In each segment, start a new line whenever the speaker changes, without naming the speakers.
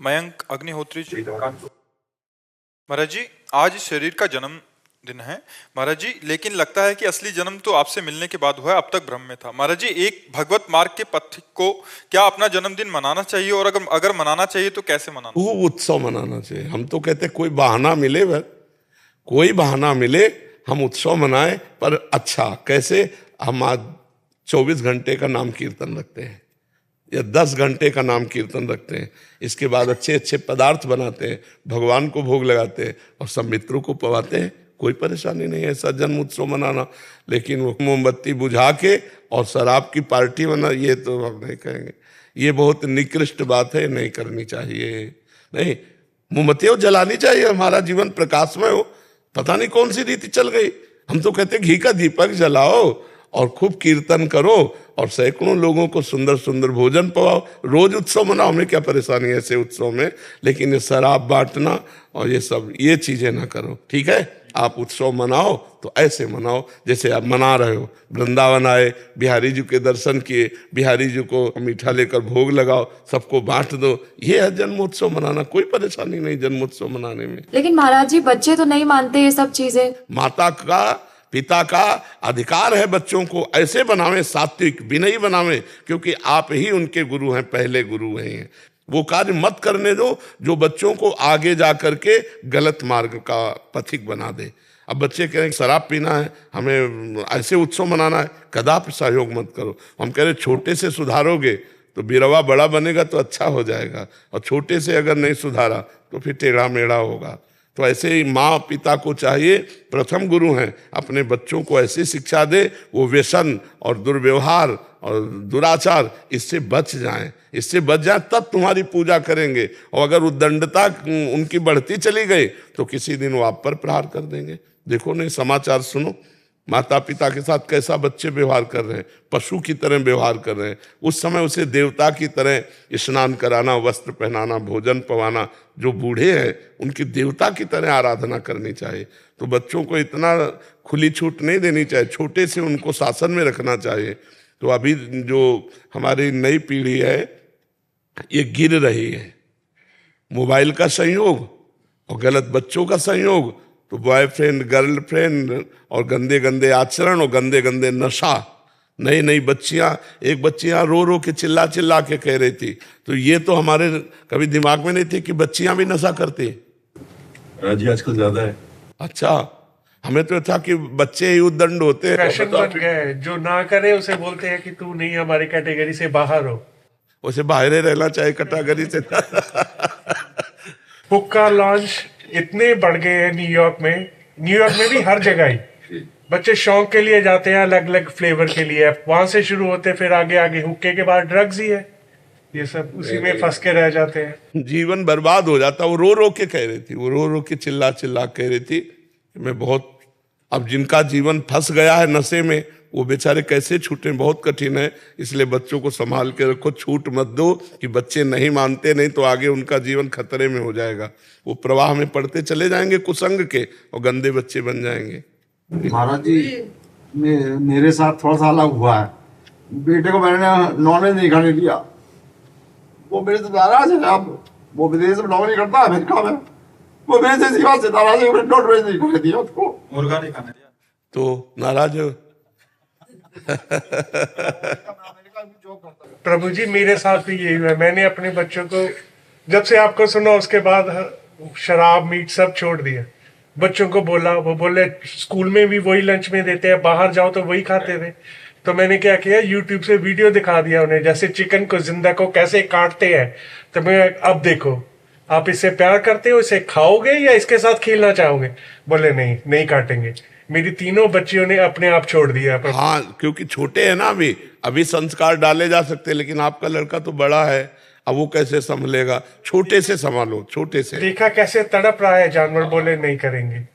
मयंक अग्निहोत्री जी। महाराज जी, आज शरीर का जन्म दिन है महाराज जी, लेकिन लगता है कि असली जन्म तो आपसे मिलने के बाद हुआ है, अब तक भ्रम में था। महाराज जी, एक भगवत मार्ग के पथिक को क्या अपना जन्मदिन मनाना चाहिए, और अगर मनाना चाहिए तो कैसे मनाना?
खूब उत्सव मनाना चाहिए। हम तो कहते कोई बहाना मिले, बस कोई बहाना मिले हम उत्सव मनाएं, पर अच्छा कैसे? हम आज 24 घंटे का नाम कीर्तन रखते हैं या 10 घंटे का नाम कीर्तन रखते हैं, इसके बाद अच्छे अच्छे पदार्थ बनाते हैं, भगवान को भोग लगाते हैं और सब मित्रों को पवाते हैं। कोई परेशानी नहीं है ऐसा जन्म उत्सव मनाना। लेकिन वो मोमबत्ती बुझा के और शराब की पार्टी मना, ये तो हम नहीं कहेंगे। ये बहुत निकृष्ट बात है, नहीं करनी चाहिए। नहीं, मोमबत्तियाँ जलानी चाहिए, हमारा जीवन प्रकाशमय हो। पता नहीं कौन सी रीति चल गई। हम तो कहते घी का दीपक जलाओ और खूब कीर्तन करो और सैकड़ों लोगों को सुंदर सुंदर भोजन पवाओ। रोज उत्सव मनाओ, हमें क्या परेशानी है ऐसे उत्सव में। लेकिन ये शराब बांटना और ये सब ये चीजें ना करो, ठीक है? आप उत्सव मनाओ तो ऐसे मनाओ जैसे आप मना रहे हो। वृंदावन आए, बिहारी जी के दर्शन किए, बिहारी जी को मीठा लेकर भोग लगाओ, सबको बांट दो। ये है जन्मोत्सव मनाना, कोई परेशानी नहीं जन्मोत्सव मनाने में।
लेकिन महाराज जी, बच्चे तो नहीं मानते ये सब चीजें।
माता का पिता का अधिकार है बच्चों को ऐसे बनावें, सात्विक विनयी बनावें, क्योंकि आप ही उनके गुरु हैं, पहले गुरु हैं। वो कार्य मत करने दो जो बच्चों को आगे जा करके गलत मार्ग का पथिक बना दे। अब बच्चे कह रहे हैं शराब पीना है, हमें ऐसे उत्सव मनाना है, कदापि सहयोग मत करो। हम कह रहे छोटे से सुधारोगे तो बिरवा बड़ा बनेगा तो अच्छा हो जाएगा, और छोटे से अगर नहीं सुधारा तो फिर टेढ़ा मेढ़ा होगा। तो ऐसे ही माँ पिता को चाहिए, प्रथम गुरु हैं, अपने बच्चों को ऐसी शिक्षा दे वो व्यसन और दुर्व्यवहार और दुराचार इससे बच जाएं। इससे बच जाएं तब तुम्हारी पूजा करेंगे। और अगर उद्दंडता उनकी बढ़ती चली गई तो किसी दिन वो आप पर प्रहार कर देंगे। देखो नहीं, समाचार सुनो, माता पिता के साथ कैसा बच्चे व्यवहार कर रहे हैं, पशु की तरह व्यवहार कर रहे हैं। उस समय उसे देवता की तरह स्नान कराना, वस्त्र पहनाना, भोजन पवाना। जो बूढ़े हैं उनकी देवता की तरह आराधना करनी चाहिए। तो बच्चों को इतना खुली छूट नहीं देनी चाहिए, छोटे से उनको शासन में रखना चाहिए। तो अभी जो हमारी नई पीढ़ी है ये गिर रही है, मोबाइल का संयोग और गलत बच्चों का संयोग, तो बॉयफ्रेंड गर्लफ्रेंड और गंदे गंदे आचरण और गंदे गंदे नशा। नई नई बच्चियां, एक बच्ची यहाँ रो रो के चिल्ला चिल्ला के कह रही थी, तो ये तो हमारे कभी दिमाग में नहीं थी कि बच्चियां भी नशा करती।
जी आजकल ज्यादा है।
अच्छा, हमें तो था कि बच्चे ही उद्दंड होते हैं।
फैशन बन गया है, जो ना करे उसे बोलते हैं कि तू नहीं हमारी कैटेगरी से बाहर हो।
उसे बाहर रहना चाहिए कैटेगरी से।
हुक्का लॉन्च इतने बढ़ गए हैं न्यूयॉर्क में भी हर जगह ही बच्चे शौक के लिए जाते हैं, अलग अलग फ्लेवर के लिए। वहां से शुरू होते फिर आगे आगे हुक्के के बाद ड्रग्स ही है, ये सब उसी में फंस के रह जाते हैं।
जीवन बर्बाद हो जाता। वो रो रो के कह रही थी, वो रो रो के चिल्ला चिल्ला कह रही थी मैं बहुत, अब जिनका जीवन फंस गया है नशे में वो बेचारे कैसे छूटे, बहुत कठिन है। इसलिए बच्चों को संभाल के रखो, छूट मत दो कि बच्चे नहीं मानते, नहीं तो आगे उनका जीवन खतरे में हो जाएगा। वो प्रवाह में पड़ते चले जाएंगे कुसंग के और गंदे बच्चे बन जाएंगे।
महाराज जी, मेरे साथ थोड़ा सा अलग हुआ है। बेटे को मैंने नॉनवेज नहीं खाने दिया, वो मेरे से नाराज है। अब वो विदेश में नौकरी करता है, अमेरिका में, वो मेरे से इसी बात से नाराज है, नॉनवेज नहीं खाने दिया उसको,
मुर्गा नहीं खाने दिया
तो नाराज हो।
प्रभु जी, मेरे साथ भी यही हुआ है। मैंने अपने बच्चों को जब से आपको सुना उसके बाद शराब मीट सब छोड़ दिया। बच्चों को बोला, वो बोले स्कूल में भी वही लंच में देते हैं, बाहर जाओ तो वही खाते थे। तो मैंने क्या किया, यूट्यूब से वीडियो दिखा दिया उन्हें, जैसे चिकन को जिंदा को कैसे काटते हैं। तो मैं अब देखो, आप इससे प्यार करते हो, इसे खाओगे या इसके साथ खेलना चाहोगे? बोले नहीं, नहीं काटेंगे। मेरी तीनों बच्चियों ने अपने आप छोड़ दिया।
हाँ, क्योंकि छोटे हैं ना, अभी संस्कार डाले जा सकते हैं, लेकिन आपका लड़का तो बड़ा है, अब वो कैसे संभलेगा? छोटे से संभालो, छोटे से।
देखा कैसे तड़प रहा है जानवर, बोले नहीं करेंगे।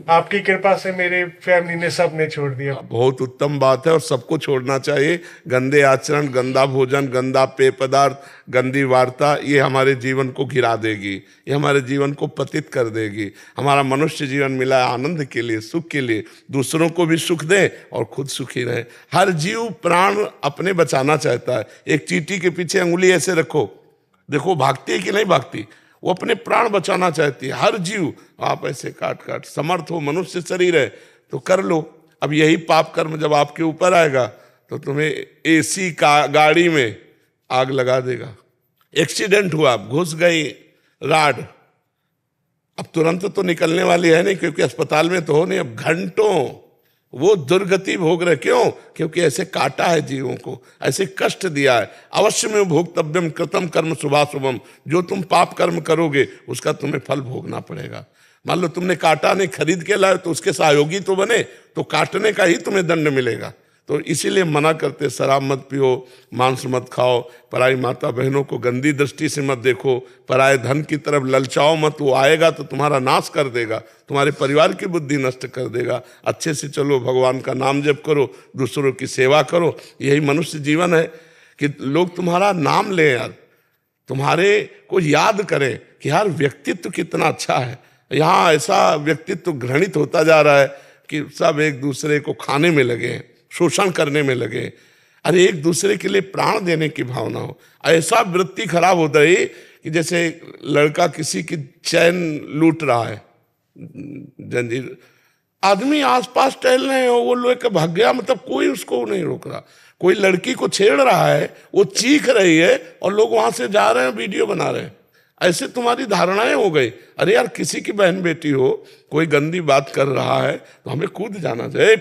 आपकी कृपा से मेरे फैमिली ने सब ने छोड़ दिया।
बहुत उत्तम बात है और सबको छोड़ना चाहिए। गंदे आचरण, गंदा भोजन, गंदा पेय पदार्थ, गंदी वार्ता, ये हमारे जीवन को गिरा देगी, ये हमारे जीवन को पतित कर देगी। हमारा मनुष्य जीवन मिला है आनंद के लिए, सुख के लिए, दूसरों को भी सुख दे और खुद सुखी रहे। हर जीव प्राण अपने बचाना चाहता है। एक चींटी के पीछे अंगुली ऐसे रखो, देखो भागती है कि नहीं भागती, वो अपने प्राण बचाना चाहती है। हर जीव आप ऐसे काट काट, समर्थ हो, मनुष्य शरीर है तो कर लो। अब यही पाप कर्म जब आपके ऊपर आएगा तो तुम्हें एसी का गाड़ी में आग लगा देगा। एक्सीडेंट हुआ, घुस गई राड, अब तुरंत तो निकलने वाली है नहीं, क्योंकि अस्पताल में तो हो नहीं, अब घंटों वो दुर्गति भोग रहे। क्यों? क्योंकि ऐसे काटा है जीवों को, ऐसे कष्ट दिया है। अवश्य में भोक्तव्यम कृतम कर्म शुभाशुभम, जो तुम पाप कर्म करोगे उसका तुम्हें फल भोगना पड़ेगा। मान लो तुमने काटा नहीं, खरीद के लाए तो उसके सहयोगी तो बने, तो काटने का ही तुम्हें दंड मिलेगा। तो इसीलिए मना करते, शराब मत पियो, मांस मत खाओ, पराई माता बहनों को गंदी दृष्टि से मत देखो, पराए धन की तरफ ललचाओ मत, वो आएगा तो तुम्हारा नाश कर देगा, तुम्हारे परिवार की बुद्धि नष्ट कर देगा। अच्छे से चलो, भगवान का नाम जप करो, दूसरों की सेवा करो। यही मनुष्य जीवन है कि लोग तुम्हारा नाम लें यार, तुम्हारे को याद करें कि यार व्यक्तित्व कितना अच्छा है। यहाँ ऐसा व्यक्तित्व घृणित होता जा रहा है कि सब एक दूसरे को खाने में लगे हैं, शोषण करने में लगे। अरे एक दूसरे के लिए प्राण देने की भावना हो। ऐसा वृत्ति खराब होता है कि जैसे लड़का किसी की चैन लूट रहा है, जंजीर, आदमी आसपास टहल रहे हैं, वो लेकर भाग गया, मतलब कोई उसको नहीं रोक रहा। कोई लड़की को छेड़ रहा है, वो चीख रही है और लोग वहां से जा रहे हैं, वीडियो बना रहे हैं। ऐसे तुम्हारी धारणाएं हो गई। अरे यार किसी की बहन बेटी हो, कोई गंदी बात कर रहा है तो हमें कूद जाना चाहिए,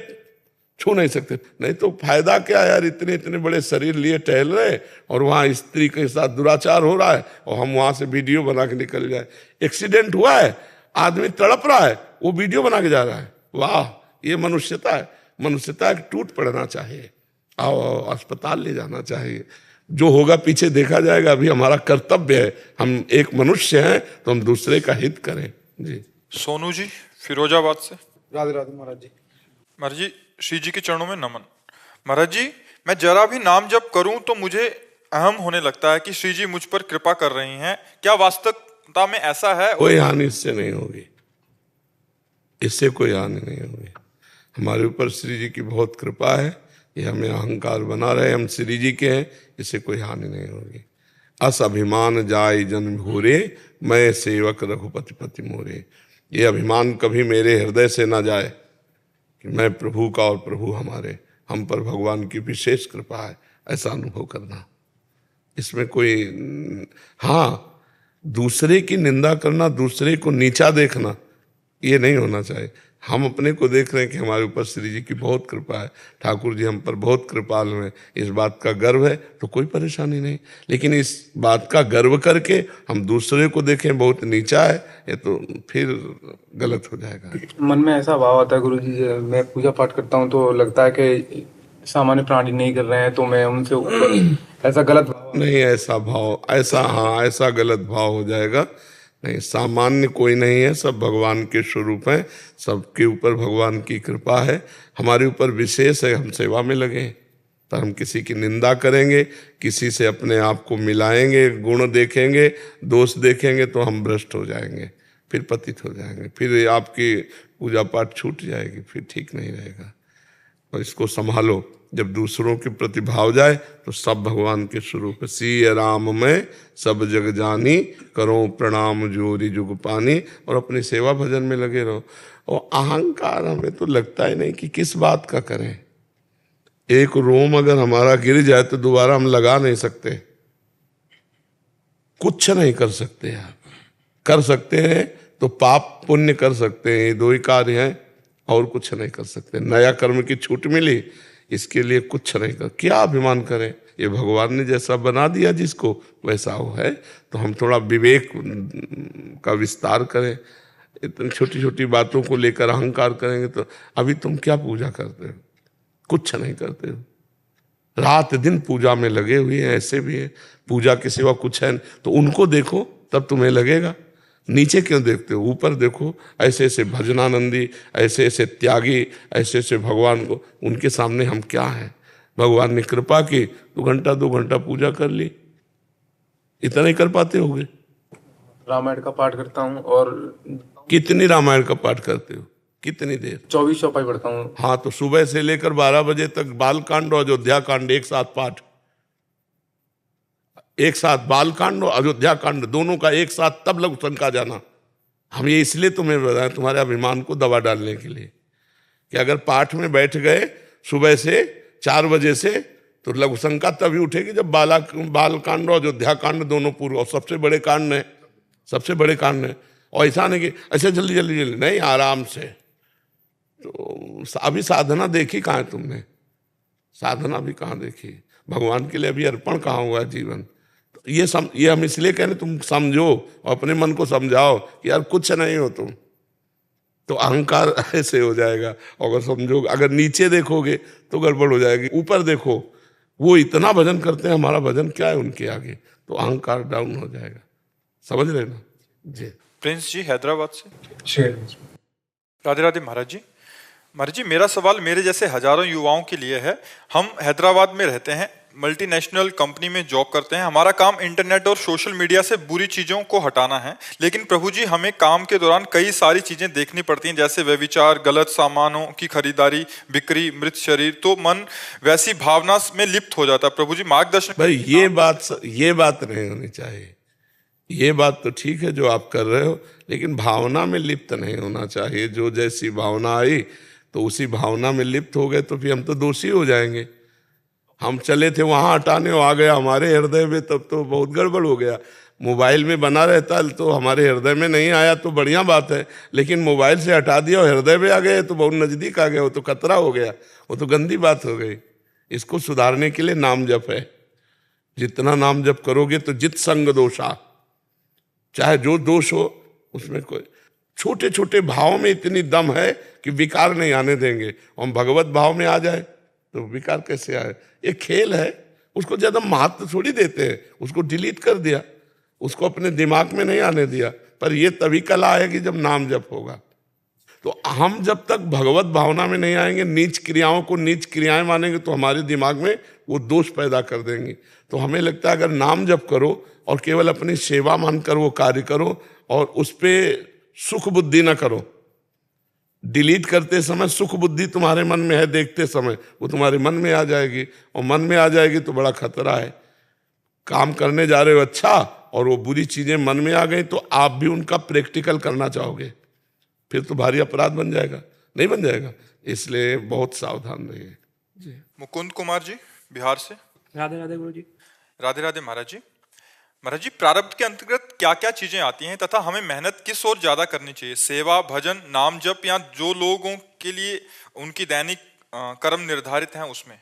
छू नहीं सकते। नहीं तो फायदा क्या यार, इतने इतने बड़े शरीर लिए टहल रहे और वहां स्त्री के साथ दुराचार हो रहा है और हम वहां से वीडियो बना के निकल जाए। एक्सीडेंट हुआ है, आदमी तड़प रहा है, वो वीडियो बना के जा रहा है। वाह, ये मनुष्यता है। मनुष्यता टूट पड़ना चाहिए। आओ आओ, अस्पताल ले जाना चाहिए। जो होगा पीछे देखा जाएगा। अभी हमारा कर्तव्य है, हम एक मनुष्य हैं तो हम दूसरे का हित करें। जी।
सोनू जी फिरोजाबाद से।
राधे राधे महाराज जी।
महाराज जी, श्री जी के चरणों में नमन। महाराज जी, मैं जरा भी नाम जप करूं तो मुझे अहम होने लगता है कि श्री जी मुझ पर कृपा कर रही हैं। क्या वास्तविकता में ऐसा है?
कोई हानि इससे नहीं होगी, इससे कोई हानि नहीं होगी। हमारे ऊपर श्री जी की बहुत कृपा है, ये हमें अहंकार बना रहे, हम श्री जी के हैं, इससे कोई हानि नहीं होगी। अस अभिमान जाय जन भूरे, मैं सेवक रघुपति पति मोरे। ये अभिमान कभी मेरे हृदय से ना जाए कि मैं प्रभु का और प्रभु हमारे, हम पर भगवान की विशेष कृपा है, ऐसा अनुभव करना। इसमें कोई, हाँ, दूसरे की निंदा करना, दूसरे को नीचा देखना, ये नहीं होना चाहिए। हम अपने को देख रहे हैं कि हमारे ऊपर श्री जी की बहुत कृपा है, ठाकुर जी हम पर बहुत कृपालु हैं, इस बात का गर्व है तो कोई परेशानी नहीं। लेकिन इस बात का गर्व करके हम दूसरे को देखें बहुत नीचा है, ये तो फिर गलत हो जाएगा।
मन में ऐसा भाव आता है गुरु जी, मैं पूजा पाठ करता हूँ तो लगता है कि सामान्य प्राणी नहीं कर रहे हैं तो मैं उनसे ऊपर, ऐसा गलत भाव
नहीं, ऐसा भाव, ऐसा, हाँ, ऐसा गलत भाव हो जाएगा। नहीं, सामान्य कोई नहीं है, सब भगवान के स्वरूप हैं, सबके ऊपर भगवान की कृपा है। हमारे ऊपर विशेष है, हम सेवा में लगे, तो हम किसी की निंदा करेंगे, किसी से अपने आप को मिलाएंगे, गुण देखेंगे, दोष देखेंगे तो हम भ्रष्ट हो जाएंगे, फिर पतित हो जाएंगे, फिर आपकी पूजा पाठ छूट जाएगी, फिर ठीक नहीं रहेगा। और इसको संभालो। जब दूसरों के प्रति भाव जाए तो सब भगवान के स्वरूप। सिय राम में सब जग जानी, करो प्रणाम जोरी जुग पानी। और अपनी सेवा भजन में लगे रहो। और अहंकार हमें तो लगता ही नहीं कि किस बात का करें। एक रोम अगर हमारा गिर जाए तो दोबारा हम लगा नहीं सकते, कुछ नहीं कर सकते यार। कर सकते हैं तो पाप पुण्य कर सकते हैं, ये दो ही कार्य हैं, और कुछ नहीं कर सकते। नया कर्म की छूट मिली, इसके लिए कुछ नहीं कर, क्या अभिमान करें। ये भगवान ने जैसा बना दिया जिसको वैसा वो है, तो हम थोड़ा विवेक का विस्तार करें। इतनी छोटी छोटी बातों को लेकर अहंकार करेंगे तो अभी तुम क्या पूजा करते हो? कुछ नहीं करते हो। रात दिन पूजा में लगे हुए हैं, ऐसे भी है, पूजा के सिवा कुछ है। तो उनको देखो तब तुम्हें लगेगा। नीचे क्यों देखते हो? ऊपर देखो। ऐसे ऐसे भजनानंदी, ऐसे ऐसे त्यागी, ऐसे ऐसे भगवान को, उनके सामने हम क्या हैं? भगवान ने कृपा की, 2 घंटा पूजा कर ली, इतना ही कर पाते होगे।
रामायण का पाठ करता हूँ। और
कितनी रामायण का पाठ करते हो? कितनी देर?
24 चौपाई पढ़ता हूँ।
हाँ, तो सुबह से लेकर 12 बजे तक बाल कांड और अयोध्या कांड एक साथ पाठ। एक साथ बालकांड और अयोध्या कांड दोनों का एक साथ तब लघु शंका जाना। हम ये इसलिए तुम्हें बताएं तुम्हारे अभिमान को दबा डालने के लिए कि अगर पाठ में बैठ गए सुबह से 4 बजे से तो लघु शंका तभी उठेगी जब बालकांड और अयोध्या कांड दोनों पूर्व और सबसे बड़े कांड है, सबसे बड़े कांड है। और ऐसा नहीं कि ऐसे जल्दी जल्दी जल्दी नहीं, आराम से। तो अभी साधना देखी कहाँ है तुमने? साधना भी कहाँ देखी? भगवान के लिए अभी अर्पण कहाँ हुआ है जीवन? तो ये हम इसलिए कह रहे तुम समझो और अपने मन को समझाओ कि यार कुछ नहीं हो तुम, तो अहंकार ऐसे हो जाएगा। अगर समझो, अगर नीचे देखोगे तो गड़बड़ हो जाएगी, ऊपर देखो वो इतना भजन करते हैं, हमारा भजन क्या है उनके आगे, तो अहंकार डाउन हो जाएगा। समझ रहे ना जी?
प्रिंस जी हैदराबाद से।
शेयर
राधे राधे महाराज जी। महाराज जी, मेरा सवाल मेरे जैसे हजारों युवाओं के लिए है। हम हैदराबाद में रहते हैं, मल्टीनेशनल कंपनी में जॉब करते हैं। हमारा काम इंटरनेट और सोशल मीडिया से बुरी चीज़ों को हटाना है, लेकिन प्रभु जी हमें काम के दौरान कई सारी चीज़ें देखनी पड़ती हैं, जैसे व्यभिचार, गलत सामानों की खरीदारी, बिक्री, मृत शरीर। तो मन वैसी भावना में लिप्त हो जाता है। प्रभु जी मार्गदर्शन।
भाई ये बात नहीं होनी चाहिए। ये बात तो ठीक है जो आप कर रहे हो, लेकिन भावना में लिप्त नहीं होना चाहिए। जो जैसी भावना आई तो उसी भावना में लिप्त हो गए तो फिर हम तो दोषी हो जाएंगे। हम चले थे वहां हटाने, आ गया हमारे हृदय में, तब तो बहुत गड़बड़ हो गया। मोबाइल में बना रहता तो हमारे हृदय में नहीं आया तो बढ़िया बात है, लेकिन मोबाइल से हटा दिया और हृदय में आ गए तो बहुत नजदीक आ गया, वो तो खतरा हो गया, वो तो गंदी बात हो गई। इसको सुधारने के लिए नाम जप है। जितना नाम जप करोगे तो जित संग दोषा, चाहे जो दोष हो उसमें कोई छोटे छोटे भाव में इतनी दम है कि विकार नहीं आने देंगे। हम भगवत भाव में आ जाए तो विकार कैसे आए? ये खेल है, उसको ज्यादा महत्व थोड़ी देते हैं। उसको डिलीट कर दिया, उसको अपने दिमाग में नहीं आने दिया। पर ये तभी कला आएगी जब नाम जप होगा। तो हम जब तक भगवत भावना में नहीं आएंगे, नीच क्रियाओं को नीच क्रियाएं मानेंगे तो हमारे दिमाग में वो दोष पैदा कर देंगे। तो हमें लगता है अगर नाम जप करो और केवल अपनी सेवा मानकर वो कार्य करो और उस पर सुख बुद्धि न करो। डिलीट करते समय सुख बुद्धि तुम्हारे मन में है, देखते समय वो तुम्हारे मन में आ जाएगी, और मन में आ जाएगी तो बड़ा खतरा है। काम करने जा रहे हो अच्छा और वो बुरी चीजें मन में आ गई तो आप भी उनका प्रैक्टिकल करना चाहोगे, फिर तो भारी अपराध बन जाएगा, नहीं बन जाएगा। इसलिए बहुत सावधान रहिए जी।
मुकुंद कुमार जी बिहार से।
राधे राधे गुरु जी।
राधे राधे महाराज जी। महाराज जी, प्रारब्ध के अंतर्गत क्या क्या चीजें आती हैं तथा हमें मेहनत किस ओर ज्यादा करनी चाहिए? सेवा, भजन, नाम जप, या जो लोगों के लिए उनकी दैनिक कर्म निर्धारित हैं उसमें?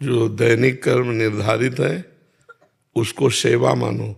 जो दैनिक कर्म निर्धारित है उसको सेवा मानो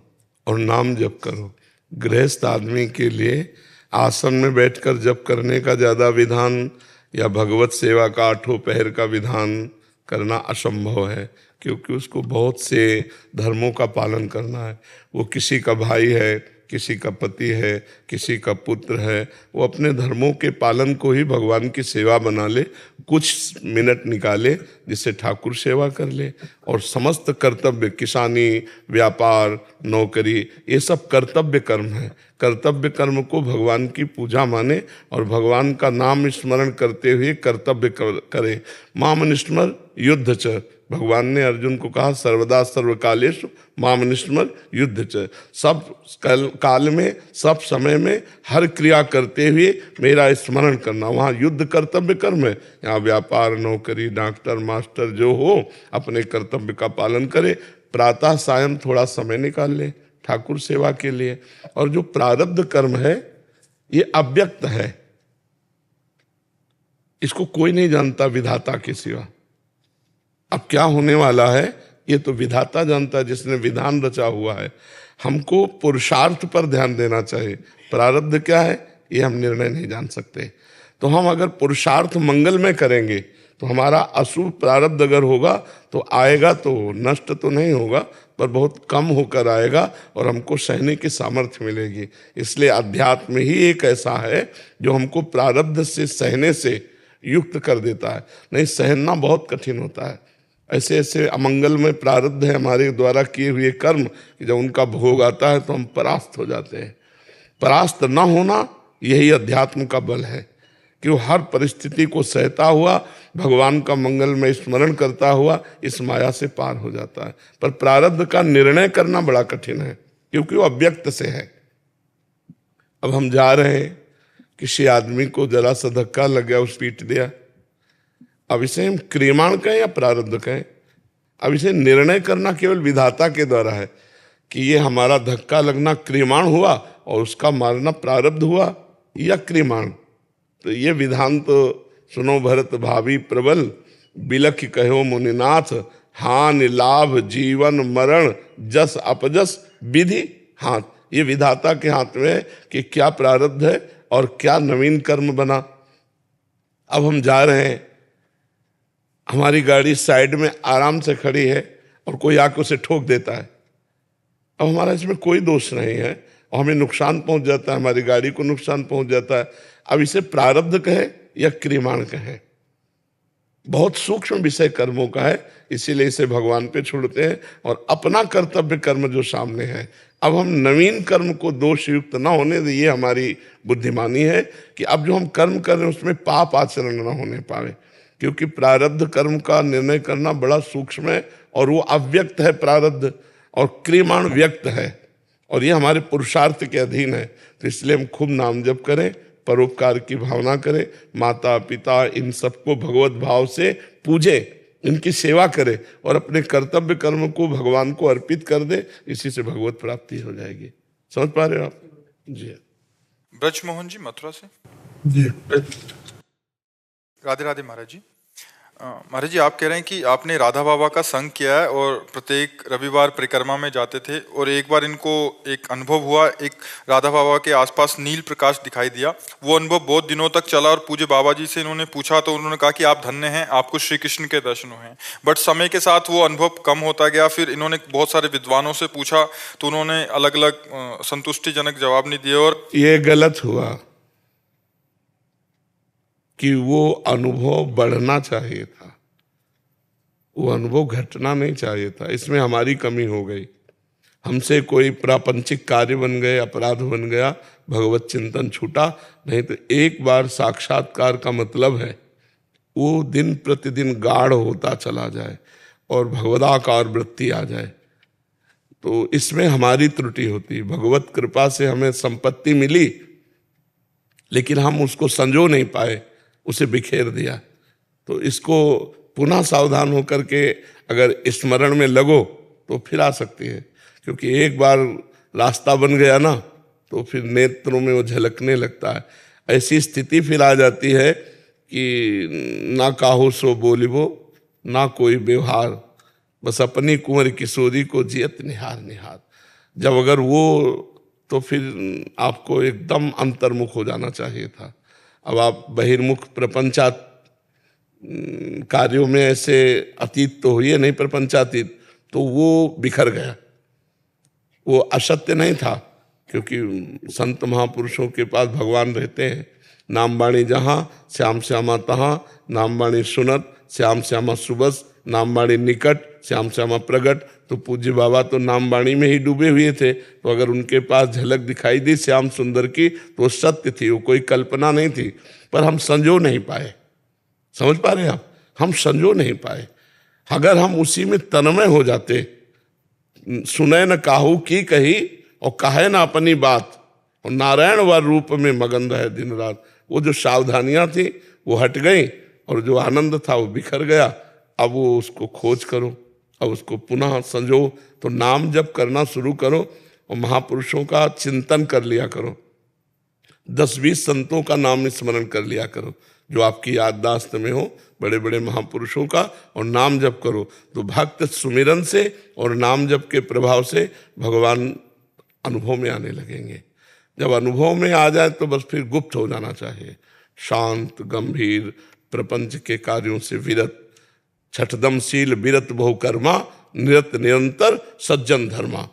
और नाम जप करो। गृहस्थ आदमी के लिए आसन में बैठकर जप करने का ज्यादा विधान या भगवत सेवा का 8 पहर का विधान करना असंभव है, क्योंकि उसको बहुत से धर्मों का पालन करना है। वो किसी का भाई है, किसी का पति है, किसी का पुत्र है, वो अपने धर्मों के पालन को ही भगवान की सेवा बना ले, कुछ मिनट निकाले जिससे ठाकुर सेवा कर ले। और समस्त कर्तव्य, किसानी, व्यापार, नौकरी, ये सब कर्तव्य कर्म है। कर्तव्य कर्म को भगवान की पूजा माने और भगवान का नाम स्मरण करते हुए कर्तव्य करे। मामनिस्मर युद्ध च, भगवान ने अर्जुन को कहा सर्वदा सर्वकालेषु मामनिस्मर युद्ध च। सब काल में, सब समय में हर क्रिया करते हुए मेरा स्मरण करना। वहाँ युद्ध कर्तव्य कर्म है, यहाँ व्यापार, नौकरी, डॉक्टर, मास्टर जो हो अपने कर्तव्य का पालन करे। प्रातः सायं थोड़ा समय निकाल ले ठाकुर सेवा के लिए। और जो प्रारब्ध कर्म है ये अव्यक्त है, इसको कोई नहीं जानता विधाता के सिवा। अब क्या होने वाला है ये तो विधाता जानता है, जिसने विधान रचा हुआ है। हमको पुरुषार्थ पर ध्यान देना चाहिए। प्रारब्ध क्या है ये हम निर्णय नहीं जान सकते। तो हम अगर पुरुषार्थ मंगल में करेंगे तो हमारा अशुभ प्रारब्ध अगर होगा तो आएगा, तो नष्ट तो नहीं होगा पर बहुत कम होकर आएगा और हमको सहने की सामर्थ्य मिलेगी। इसलिए अध्यात्म ही एक ऐसा है जो हमको प्रारब्ध से सहने से युक्त कर देता है। नहीं सहना बहुत कठिन होता है। ऐसे ऐसे अमंगल में प्रारब्ध है हमारे द्वारा किए हुए कर्म कि जब उनका भोग आता है तो हम परास्त हो जाते हैं। परास्त न होना यही अध्यात्म का बल है। कि वो हर परिस्थिति को सहता हुआ भगवान का मंगलमय स्मरण करता हुआ इस माया से पार हो जाता है। पर प्रारब्ध का निर्णय करना बड़ा कठिन है, क्योंकि वो अव्यक्त से है। अब हम जा रहे हैं, किसी आदमी को जरा सा धक्का लग गया, उस पीट दिया। अब इसे हम क्रियमाण कहें या प्रारब्ध कहें? अब इसे निर्णय करना केवल विधाता के द्वारा है कि ये हमारा धक्का लगना क्रियमाण हुआ और उसका मारना प्रारब्ध हुआ या क्रियमाण। तो ये विधान तो सुनो भरत भावी प्रबल, बिलख कहो मुनिनाथ, हानि लाभ जीवन मरण जस अपजस विधि हाथ। ये विधाता के हाथ में है कि क्या प्रारब्ध है और क्या नवीन कर्म बना। अब हम जा रहे हैं, हमारी गाड़ी साइड में आराम से खड़ी है और कोई आके उसे ठोक देता है। अब हमारा इसमें कोई दोष नहीं है और हमें नुकसान पहुंच जाता है, हमारी गाड़ी को नुकसान पहुंच जाता है। अब इसे प्रारब्ध कहे या क्रियमाण कहे, बहुत सूक्ष्म विषय कर्मों का है, इसीलिए इसे भगवान पे छोड़ते हैं और अपना कर्तव्य कर्म जो सामने है। अब हम नवीन कर्म को दोष युक्त ना होने दे, ये हमारी बुद्धिमानी है कि अब जो हम कर्म कर रहे हैं उसमें पाप आचरण ना होने पाए, क्योंकि प्रारब्ध कर्म का निर्णय करना बड़ा सूक्ष्म है और वो अव्यक्त है प्रारब्ध, और क्रियमाण व्यक्त है और ये हमारे पुरुषार्थ के अधीन है। तो इसलिए हम खूब नाम जप करें, परोपकार की भावना करें, माता पिता इन सबको भगवत भाव से पूजे, इनकी सेवा करे और अपने कर्तव्य कर्म को भगवान को अर्पित कर दे। इसी से भगवत प्राप्ति हो जाएगी। समझ पा रहे हो आप? जी।
ब्रजमोहन जी मथुरा से।
जी
राधे राधे महाराज जी। महाराज जी, आप कह रहे हैं कि आपने राधा बाबा का संग किया है और प्रत्येक रविवार परिक्रमा में जाते थे, और एक बार इनको एक अनुभव हुआ, एक राधा बाबा के आसपास नील प्रकाश दिखाई दिया। वो अनुभव बहुत दिनों तक चला और पूज्य बाबा जी से इन्होंने पूछा तो उन्होंने कहा कि आप धन्य हैं, आपको श्री कृष्ण के दर्शन हुए हैं। बट समय के साथ वो अनुभव कम होता गया। फिर इन्होंने बहुत सारे विद्वानों से पूछा तो उन्होंने अलग अलग संतुष्टिजनक जवाब नहीं दिए। और
ये गलत हुआ कि वो अनुभव बढ़ना चाहिए था, वो अनुभव घटना नहीं चाहिए था। इसमें हमारी कमी हो गई। हमसे कोई प्रापंचिक कार्य बन गए, अपराध बन गया, भगवत चिंतन छूटा। नहीं तो एक बार साक्षात्कार का मतलब है वो दिन प्रतिदिन गाढ़ होता चला जाए और भगवदाकार वृत्ति आ जाए। तो इसमें हमारी त्रुटि होती। भगवत कृपा से हमें संपत्ति मिली, लेकिन हम उसको संजो नहीं पाए, उसे बिखेर दिया। तो इसको पुनः सावधान होकर के अगर स्मरण में लगो तो फिर आ सकती है, क्योंकि एक बार रास्ता बन गया ना तो फिर नेत्रों में वो झलकने लगता है। ऐसी स्थिति फिर आ जाती है कि ना काहू सो बोलिबो ना कोई व्यवहार, बस अपनी कुंवर किशोरी को जियत निहार निहार। जब अगर वो, तो फिर आपको एकदम अंतर्मुख हो जाना चाहिए था। अब आप बहिर्मुख प्रपंचात कार्यों में ऐसे अतीत तो हुई नहीं, प्रपंचातीत, तो वो बिखर गया। वो असत्य नहीं था, क्योंकि संत महापुरुषों के पास भगवान रहते हैं। नाम बाणी जहाँ श्याम श्यामा तहाँ, नाम बाणी सुनत श्याम श्यामा सुबस, नाम बाणी निकट श्याम श्यामा प्रगट। तो पूज्य बाबा तो नाम बाणी में ही डूबे हुए थे, तो अगर उनके पास झलक दिखाई दी श्याम सुंदर की तो सत्य थी, वो कोई कल्पना नहीं थी। पर हम संजो नहीं पाए। समझ पा रहे हैं आप? हम संजो नहीं पाए। अगर हम उसी में तन्मय हो जाते, सुने न काहू की कही और कहे न अपनी बात, और नारायण व रूप में मगन रहे दिन रात, वो जो सावधानियां थी वो हट गई और जो आनंद था वो बिखर गया। अब वो उसको खोज करो, अब उसको पुनः संजो। तो नाम जप करना शुरू करो और महापुरुषों का चिंतन कर लिया करो। 10-20 संतों का नाम स्मरण कर लिया करो जो आपकी याददाश्त में हो, बड़े बड़े महापुरुषों का, और नाम जप करो। तो भक्त सुमिरन से और नाम जप के प्रभाव से भगवान अनुभव में आने लगेंगे। जब अनुभव में आ जाए तो बस फिर गुप्त हो जाना चाहिए। शांत गंभीर, प्रपंच के कार्यों से विरत, छठदमशील विरत बहुकर्मा, निरत निरंतर सज्जन धर्मा।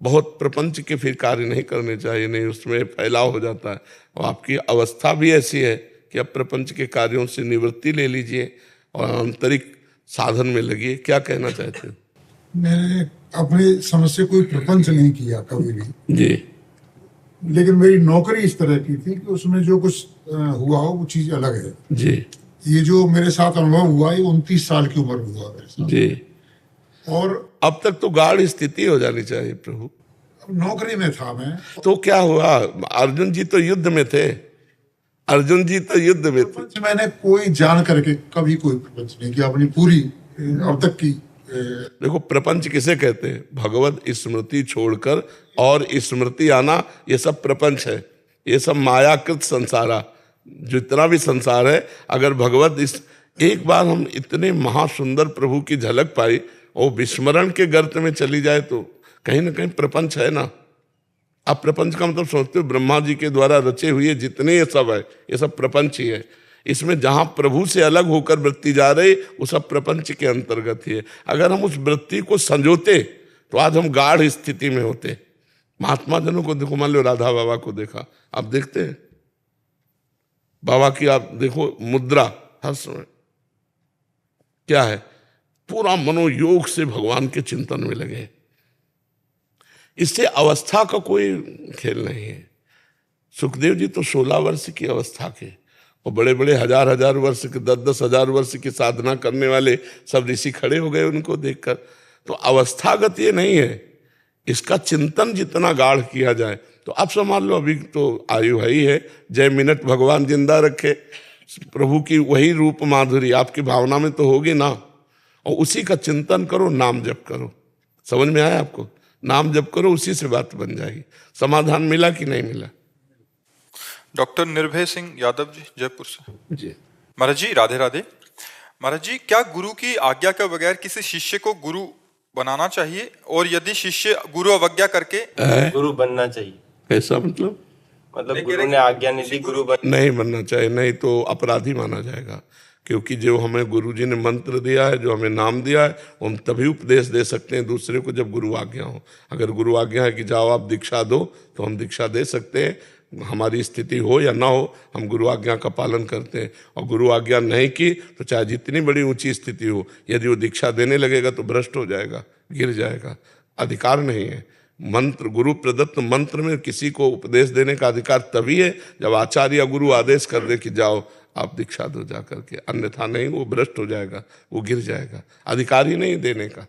बहुत प्रपंच के फिर कार्य नहीं करने चाहिए, नहीं उसमें फैलाव हो जाता है। और आपकी अवस्था भी ऐसी है कि अब प्रपंच के कार्यों से निवृत्ति ले लीजिए और आंतरिक साधन में लगिए। क्या कहना चाहते हैं?
मैंने अपनी समझ से कोई प्रपंच नहीं किया कभी भी
जी।
लेकिन मेरी नौकरी इस तरह की थी कि उसमें जो कुछ हुआ हो वो चीज अलग है।
जी
ये जो मेरे साथ अनुभव हुआ ये 29 साल की उम्र में हुआ मेरे साथ।
जी।
और
अब तक तो गाढ़ स्थिति हो जानी चाहिए प्रभु।
नौकरी में था मैं।
तो क्या हुआ? अर्जुन जी तो युद्ध में थे, अर्जुन जी तो युद्ध में थे।
प्रपंच मैंने कोई जान करके कभी कोई प्रपंच नहीं किया अपनी पूरी अब तक की।
देखो प्रपंच किसे कहते हैं? भगवत स्मृति छोड़कर और स्मृति आना, ये सब प्रपंच है। ये सब मायाकृत संसारा, जितना भी संसार है, अगर भगवत इस एक बार हम इतने महासुंदर प्रभु की झलक पाई और विस्मरण के गर्त में चली जाए तो कहीं ना कहीं प्रपंच है ना। आप प्रपंच का मतलब सोचते हो ब्रह्मा जी के द्वारा रचे हुए जितने ये सब है, ये सब प्रपंच ही है। इसमें जहां प्रभु से अलग होकर वृत्ति जा रही वो सब प्रपंच के अंतर्गत ही है। अगर हम उस वृत्ति को संजोते तो आज हम गाढ़ स्थिति में होते। महात्मा जनों को देखो, मान लो राधा बाबा को देखा, आप देखते हैं बाबा की, आप देखो मुद्रा हर समय क्या है, पूरा मनोयोग से भगवान के चिंतन में लगे। इससे अवस्था का कोई खेल नहीं है। सुखदेव जी तो 16 वर्ष की अवस्था के, और बड़े बड़े हजार वर्ष के, 10 हजार वर्ष की साधना करने वाले सब ऋषि खड़े हो गए उनको देखकर। तो अवस्थागत ये नहीं है, इसका चिंतन जितना गाढ़ किया जाए तो आप संभाल लो। अभी तो आयु है ही है, जय मिनट भगवान जिंदा रखे। प्रभु की वही रूप माधुरी आपकी भावना में तो होगी ना, और उसी का चिंतन करो, नाम जप करो। समझ में आया आपको? नाम जप करो, उसी से बात बन जाएगी। समाधान मिला कि नहीं मिला?
डॉक्टर निर्भय सिंह यादव जी, जयपुर से।
जी
महाराज जी राधे राधे। महाराज जी, क्या गुरु की आज्ञा के बगैर किसी शिष्य को गुरु बनाना चाहिए, और यदि शिष्य गुरु अवज्ञा करके
गुरु बनना चाहिए?
ऐसा मतलब
गुरु ने आज्ञा नहीं दी, गुरु
नहीं बनना चाहिए, नहीं तो अपराधी माना जाएगा। क्योंकि जो हमें गुरु जी ने मंत्र दिया है, जो हमें नाम दिया है, वो हम तभी उपदेश दे सकते हैं दूसरे को जब गुरु आज्ञा हो। अगर गुरु आज्ञा है कि जाओ आप दीक्षा दो, तो हम दीक्षा दे सकते हैं। हमारी स्थिति हो या ना हो, हम गुरु आज्ञा का पालन करते हैं। और गुरु आज्ञा नहीं की तो चाहे जितनी बड़ी ऊंची स्थिति हो, यदि वो दीक्षा देने लगेगा तो भ्रष्ट हो जाएगा, गिर जाएगा। अधिकार नहीं है। मंत्र, गुरु प्रदत्त मंत्र में किसी को उपदेश देने का अधिकार तभी है जब आचार्य या गुरु आदेश कर दे कि जाओ आप दीक्षा दो जा करके, अन्यथा नहीं, वो भ्रष्ट हो जाएगा, वो गिर जाएगा। अधिकार ही नहीं देने का।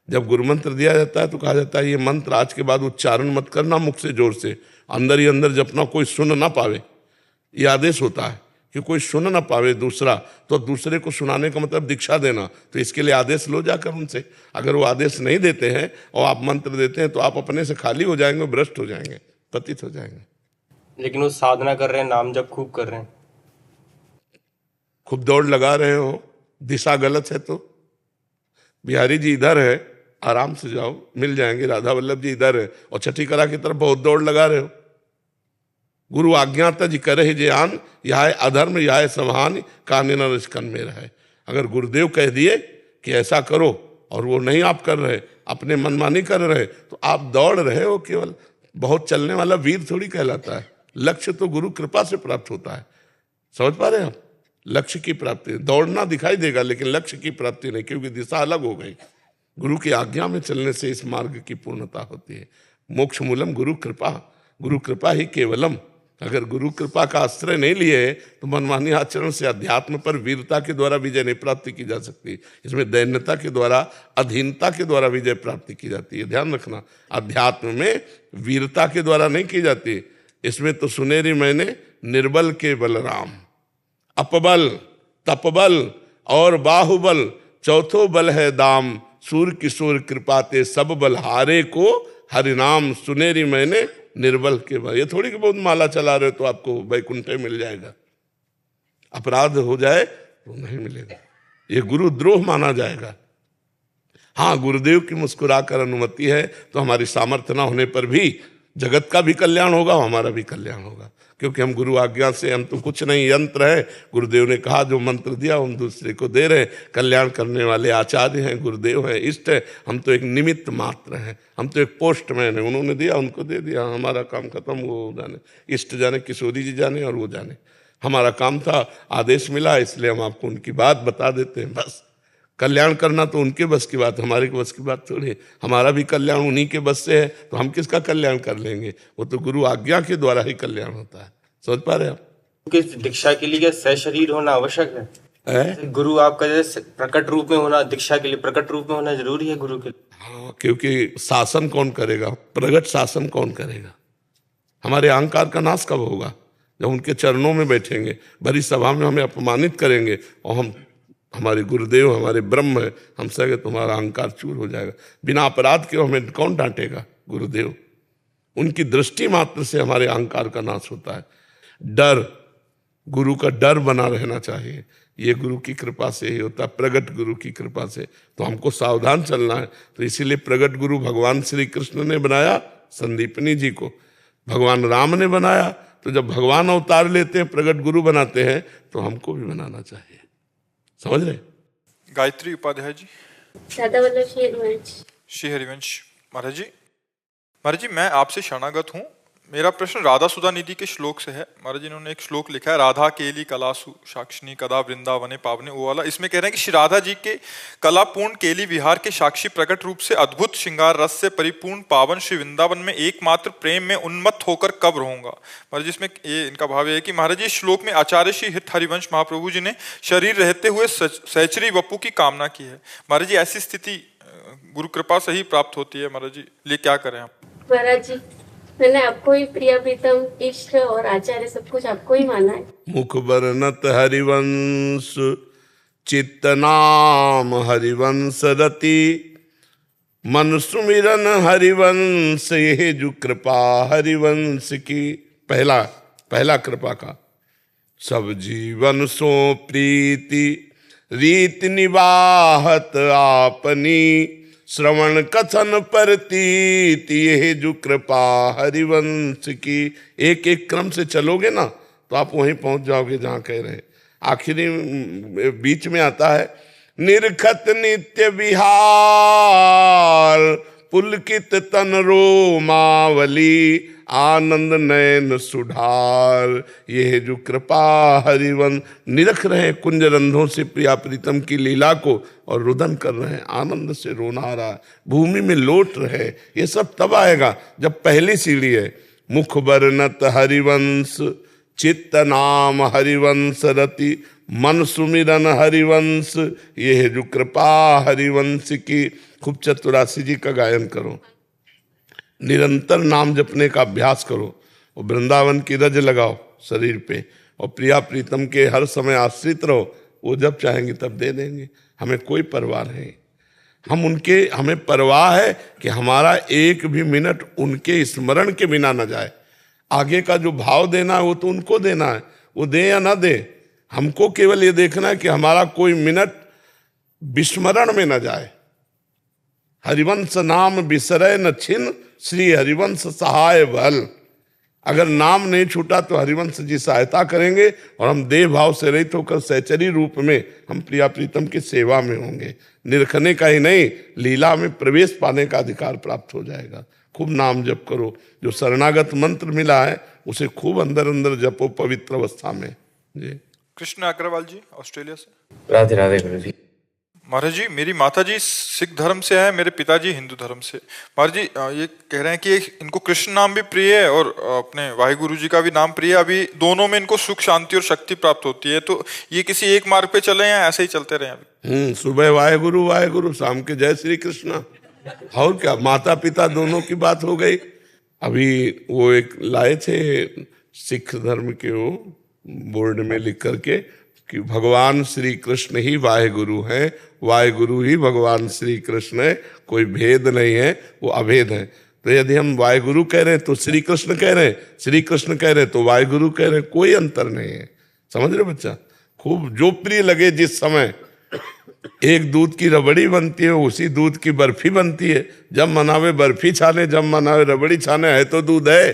जब गुरु मंत्र दिया जाता है तो कहा जाता है ये मंत्र आज के बाद उच्चारण मत करना मुख से जोर से, अंदर ही अंदर जपना, कोई सुन ना पावे। ये आदेश होता है कि कोई सुन ना पावे दूसरा, तो दूसरे को सुनाने का मतलब दीक्षा देना। तो इसके लिए आदेश लो जाकर उनसे। अगर वो आदेश नहीं देते हैं और आप मंत्र देते हैं तो आप अपने से खाली हो जाएंगे, भ्रष्ट हो जाएंगे, पतित हो जाएंगे।
लेकिन वो साधना कर रहे हैं, नाम जप खूब कर रहे हैं,
खूब दौड़ लगा रहे हो, दिशा गलत है तो बिहारी जी इधर है, आराम से जाओ, मिल जाएंगे। राधा वल्लभ जी इधर है, और छठी कला की तरफ बहुत दौड़ लगा रहे हो। गुरु आज्ञा तज करे ज्ञान, यह अधर्म यह समान, कानून निष्कन में रहे। अगर गुरुदेव कह दिए कि ऐसा करो और वो नहीं आप कर रहे, अपने मनमानी कर रहे, तो आप दौड़ रहे हो। केवल बहुत चलने वाला वीर थोड़ी कहलाता है। लक्ष्य तो गुरु कृपा से प्राप्त होता है। समझ पा रहे हैं आप? लक्ष्य की प्राप्ति, दौड़ना दिखाई देगा लेकिन लक्ष्य की प्राप्ति नहीं, क्योंकि दिशा अलग हो गई। गुरु की आज्ञा में चलने से इस मार्ग की पूर्णता होती है। मोक्ष मूलम गुरु कृपा, गुरु कृपा ही केवलम। अगर गुरु कृपा का आश्रय नहीं लिए तो मनमानी आचरण से अध्यात्म पर वीरता के द्वारा विजय नहीं प्राप्ति की जा सकती। इसमें दैन्यता के द्वारा, अधीनता के द्वारा विजय प्राप्ति की जाती है। ध्यान रखना, अध्यात्म में वीरता के द्वारा नहीं की जाती। इसमें तो सुनेरी मैंने निर्बल के बलराम, अपबल, तपबल और बाहुबल, चौथो बल है दाम, सूर किशोर कृपाते सब बल हारे को हरिनाम, सुनेरी मैंने निर्बल के बल। ये थोड़ी कि बहुत माला चला रहे तो आपको वैकुंठे मिल जाएगा। अपराध हो जाए तो नहीं मिलेगा, ये गुरुद्रोह माना जाएगा। हाँ, गुरुदेव की मुस्कुराकर अनुमति है तो हमारी सामर्थ्य ना होने पर भी जगत का भी कल्याण होगा, हमारा भी कल्याण होगा। क्योंकि हम गुरु आज्ञा से, हम तो कुछ नहीं, यंत्र है। गुरुदेव ने कहा जो मंत्र दिया हम दूसरे को दे रहे। कल्याण करने वाले आचार्य हैं, गुरुदेव हैं, इष्ट है। हम तो एक निमित्त मात्र हैं, हम तो एक पोस्टमैन है। उन्होंने दिया, उनको दे दिया, हमारा काम खत्म। वो जाने, इष्ट जाने, किशोरी जी जाने और वो जाने। हमारा काम था, आदेश मिला, इसलिए हम आपको उनकी बात बता देते हैं, बस कल्याण करना तो उनके बस की बात, हमारे के बस की बात थोड़ी है। हमारा भी कल्याण उन्हीं के बस से है, तो हम किसका कल्याण कर लेंगे? वो तो गुरु आज्ञा के द्वारा ही कल्याण होता है। समझ पा रहे आप?
किस दीक्षा के लिए क्या सशरीर होना आवश्यक है? गुरु आपका जैसे प्रकट रूप में होना, दीक्षा के लिए प्रकट रूप में होना जरूरी है गुरु के लिए?
हाँ, क्योंकि शासन कौन करेगा? प्रगट शासन कौन करेगा? हमारे अहंकार का नाश कब होगा? जब उनके चरणों में बैठेंगे, बड़ी सभा में हमें अपमानित करेंगे और हम हमारे गुरुदेव हमारे ब्रह्म है, हम सगे तुम्हारा अहंकार चूर हो जाएगा। बिना अपराध के हमें कौन डांटेगा? गुरुदेव। उनकी दृष्टि मात्र से हमारे अहंकार का नाश होता है। डर, गुरु का डर बना रहना चाहिए। ये गुरु की कृपा से ही होता है, प्रगट गुरु की कृपा से। तो हमको सावधान चलना है। तो इसीलिए प्रगट गुरु भगवान श्री कृष्ण ने बनाया संदीपनी जी को, भगवान राम ने बनाया। तो जब भगवान अवतार लेते हैं, प्रगट गुरु बनाते हैं, तो हमको भी बनाना चाहिए। समझ रहे?
गायत्री उपाध्याय जी।
दादा वल्लभ श्री हरिवंश।
श्री हरिवंश महाराज जी मैं आपसे शरणागत हूँ। मेरा प्रश्न राधा सुधा निधि के श्लोक से है। महाराज जी इन्होंने एक श्लोक लिखा है, राधा केली कलासु साक्षिणी कदा वृंदावने पावने, वो वाला। इसमें कह रहे हैं कि श्री राधा जी के कलापूर्ण केली विहार के साक्षी प्रकट रूप से अद्भुत श्रृंगार रस से परिपूर्ण पावन श्री वृंदावन में एकमात्र प्रेम में उन्मत्त होकर कब रहूंगा। महाराज जी इसमें ये इनका भाव है कि महाराज जी इस श्लोक में आचार्य श्री हित हरिवंश महाप्रभु जी ने शरीर रहते हुए सहचरी वपु की कामना की है। महाराज जी ऐसी स्थिति गुरु कृपा से ही प्राप्त होती है। महाराज जी लिए क्या करें आप?
महाराज जी मैंने आपको ही प्रिय प्रीतम इष्ट और आचार्य सब कुछ आपको ही माना है।
मुख बरनत हरिवंश चित्त नाम हरिवंश रति, मन सुमिरन हरिवंश ये जो कृपा हरिवंश की। पहला कृपा का, सब जीवन सो प्रीति रीत निवाहत आपनी, श्रवण कथन परतीति ये जो कृपा हरिवंश की। एक एक क्रम से चलोगे ना तो आप वहीं पहुंच जाओगे जहां कह रहे हैं। आखिरी बीच में आता है, निरखत नित्य विहार पुलकित तन रोमावली, आनंद नयन सुधार ये जो कृपा हरिवंश। निरख रहे कुंज रंध्रों से प्रिया प्रीतम की लीला को और रुदन कर रहे हैं, आनंद से रोना आ रहा है, भूमि में लौट रहे। ये सब तब आएगा जब पहली सीढ़ी है, मुख बरनत हरिवंश चित्त नाम हरिवंश रति, मन सुमिरन हरिवंश ये जो कृपा हरिवंश की। खूब चतुरासी जी का गायन करो, निरंतर नाम जपने का अभ्यास करो और वृंदावन की रज लगाओ शरीर पे और प्रिया प्रीतम के हर समय आश्रित रहो। वो जब चाहेंगे तब दे देंगे, हमें कोई परवाह नहीं। हमें परवाह है कि हमारा एक भी मिनट उनके स्मरण के बिना न जाए। आगे का जो भाव देना है वो तो उनको देना है, वो दे या ना दे। हमको केवल ये देखना है कि हमारा कोई मिनट विस्मरण में न जाए। हरिवंश नाम बिसरे न छिन, श्री हरिवंश सहाय बल। अगर नाम नहीं छूटा तो हरिवंश जी सहायता करेंगे और हम देह भाव से रहित होकर सहचरी रूप में हम प्रिया प्रीतम की सेवा में होंगे। निरखने का ही नहीं, लीला में प्रवेश पाने का अधिकार प्राप्त हो जाएगा। खूब नाम जप करो, जो शरणागत मंत्र मिला है उसे खूब अंदर अंदर जपो पवित्र अवस्था में। जी
कृष्ण अग्रवाल जी ऑस्ट्रेलिया से।
राधे राधे गुरु जी।
महाराज जी मेरी माता जी सिख धर्म से है, मेरे पिताजी हिंदू धर्म से। महाराज जी ये कह रहे हैं कि इनको कृष्ण नाम भी प्रिय है और अपने वाहिगुरु जी का भी नाम प्रिय है। अभी दोनों में इनको सुख शांति और शक्ति प्राप्त होती है। तो ये किसी एक मार्ग पे चले या ऐसे ही चलते रहे अभी?
सुबह वाहिगुरु वाहिगुरु, शाम के जय श्री कृष्ण। और क्या, माता पिता दोनों की बात हो गई। अभी वो एक लाए थे सिख धर्म के, वो बोर्ड में लिख करके कि भगवान श्री कृष्ण ही वाहिगुरु हैं, वाहिगुरु ही भगवान श्री कृष्ण है, कोई भेद नहीं है, वो अभेद है। तो यदि हम वाहिगुरु कह रहे हैं तो श्री कृष्ण कह रहे हैं, श्री कृष्ण कह रहे हैं तो वाहिगुरु कह रहे हैं, कोई अंतर नहीं है। समझ रहे बच्चा? खूब जो प्रिय लगे जिस समय। एक दूध की रबड़ी बनती है, उसी दूध की बर्फी बनती है। जब मनावे बर्फी छाने, जब मनावे रबड़ी छाने, है तो दूध है